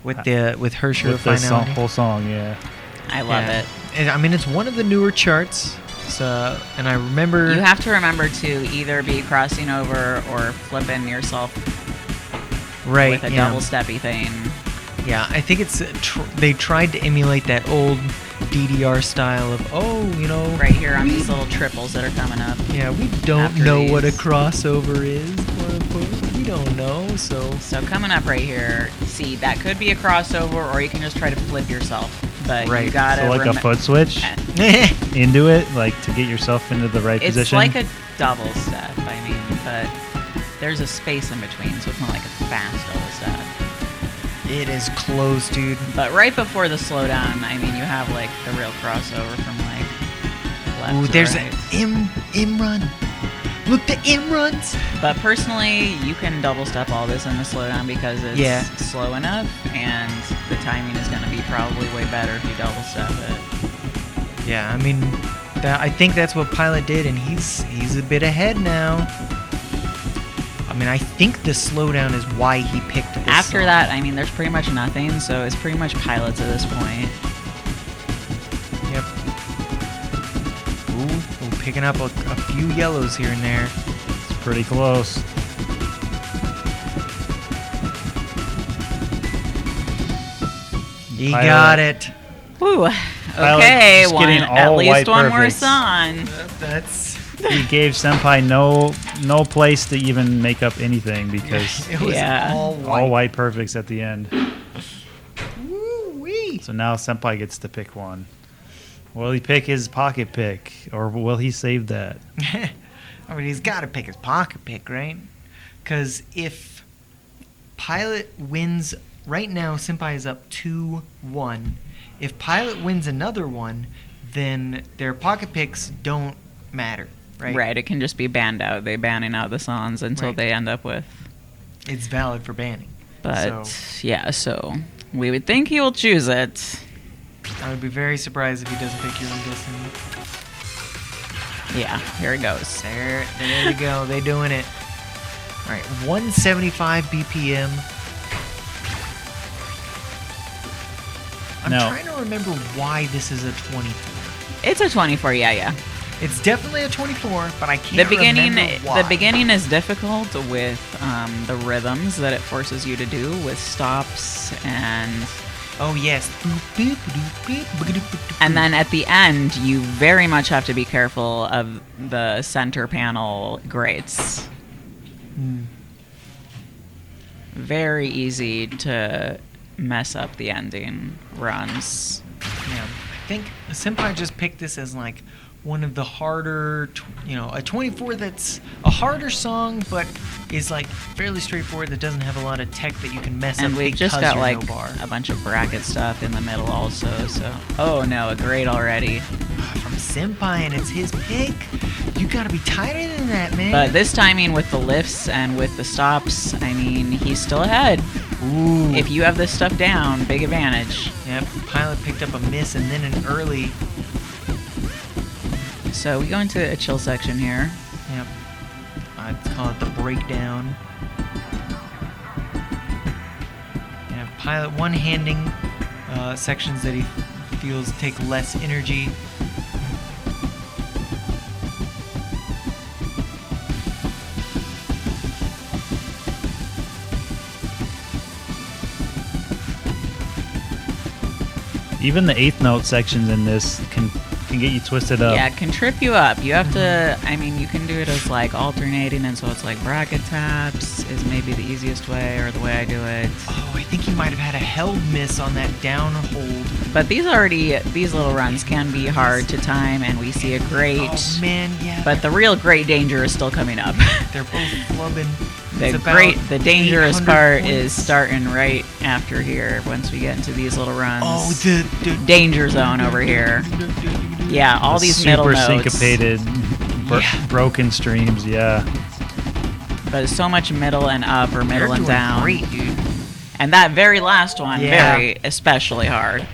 with this. With Hersher With this finality. whole song, yeah. I love Yeah. it. And, I mean, it's one of the newer charts. So, and I remember. You have to remember to either be crossing over or flipping yourself right, with a yeah. double steppy thing. Yeah, I think it's they tried to emulate that old DDR style of Right here on these little triples that are coming up. Yeah, we don't After know what a these. crossover is. Quote unquote. We don't know, so So coming up right here, see, that could be a crossover, or you can just try to flip yourself. But Right. you gotta So like a foot switch into it, like to get yourself into the right It's position. like a double step, I mean, but there's a space in between, so it's not like a fast double step. it is close, dude. But right before the slowdown, I mean, you have like the real crossover from like left Ooh, to there's right. an M run. Look, the M runs. But personally, you can double step all this in the slowdown because it's Yeah. slow enough, and the timing is going to be probably way better if you double step it. Yeah, I mean, I think that's what Pilot did, and he's a bit ahead now. I mean, I think the slowdown is why he picked this After song. that, I mean, there's pretty much nothing, so it's pretty much Pilots at this point. Yep. Ooh, picking up a few yellows here and there. It's pretty close. He Pilot. got it. Whew. Pilot Okay, just one, getting at all least white one more perfects. song. That's. He gave Senpai no place to even make up anything because It was Yeah. all white. all white perfects at the end. Woo-wee. So now Senpai gets to pick one. Will he pick his pocket pick, or will he save that? I mean, he's got to pick his pocket pick, right? Because if Pilot wins right now, Senpai is up 2-1. If Pilot wins another one, then their pocket picks don't matter, right? Right, it can just be banned out. They banning out the songs until Right. they end up with. It's valid for banning. But So- yeah, so we would think he will choose it. I would be very surprised if he doesn't pick Your Own Destiny. Yeah, here it goes. There you go. They doing it. All right, 175 BPM. I'm No. trying to remember why this is a 24. It's a 24, yeah. It's definitely a 24, but I can't The beginning, remember why. the beginning is difficult with the rhythms that it forces you to do with stops Oh yes. and then at the end you very much have to be careful of the center panel grates. Very easy to mess up the ending runs. Yeah, I think Senpai just picked this as like one of the harder, a 24 that's a harder song, but is like fairly straightforward. That doesn't have a lot of tech that you can mess And up we've because just got you're like no bar. a bunch of bracket stuff in the middle also, so oh no, a grade already. From Senpai, and it's his pick. You gotta be tighter than that, man. But this timing with the lifts and with the stops, I mean, he's still ahead. Ooh. If you have this stuff down, big advantage. Yep, Pilot picked up a miss and then an early. So we go into a chill section here. Yep. I'd call it the breakdown. Yeah, Pilot one-handing sections that he feels take less energy. Even the eighth note sections in this can get you twisted up. Yeah, it can trip you up. You have to, I mean, you can do it as like alternating, and so it's like bracket taps is maybe the easiest way, or the way I do it. Oh, I think he might have had a held miss on that down hold. But these little runs can be hard to time, and we see a great. Oh man, yeah. But the real great danger is still coming up. they're both flubbing. The dangerous 800 part points. is starting right after here. Once we get into these little runs. Oh, the danger zone over here. Yeah, all The these super middle notes. syncopated, Yeah. broken streams. Yeah. But it's so much middle and up or middle They're and doing down. great, dude. And that very last one, Yeah. very especially hard.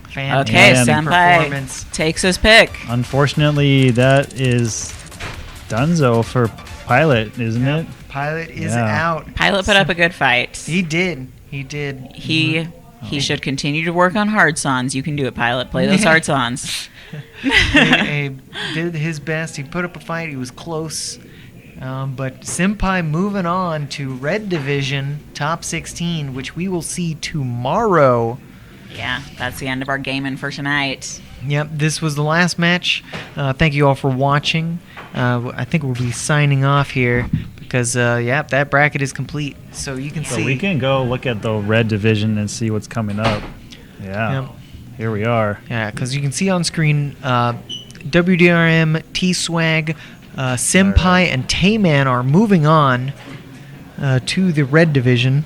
Fantastic Okay, And- Senpai performance. takes his pick. Unfortunately, that is Dunzo for Pilot, isn't Yep. it? Pilot is Yeah. out. Pilot put up a good fight. He did. He did. He should continue to work on hard songs. You can do it, Pilot. Play those hard songs. he did his best. He put up a fight. He was close. But Senpai moving on to Red Division top 16, which we will see tomorrow. Yeah, that's the end of our gaming for tonight. Yep, this was the last match. Thank you all for watching. I think we'll be signing off here because, that bracket is complete. So you can So see. we can go look at the red division and see what's coming up. Yeah. Yep. Here we are. Yeah, because you can see on screen WDRM, T-Swag, Senpai, and Tayman are moving on to the Red Division.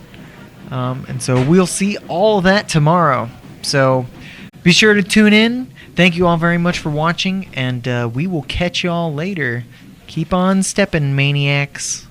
And so we'll see all that tomorrow. So be sure to tune in. Thank you all very much for watching, and we will catch you all later. Keep on stepping, maniacs.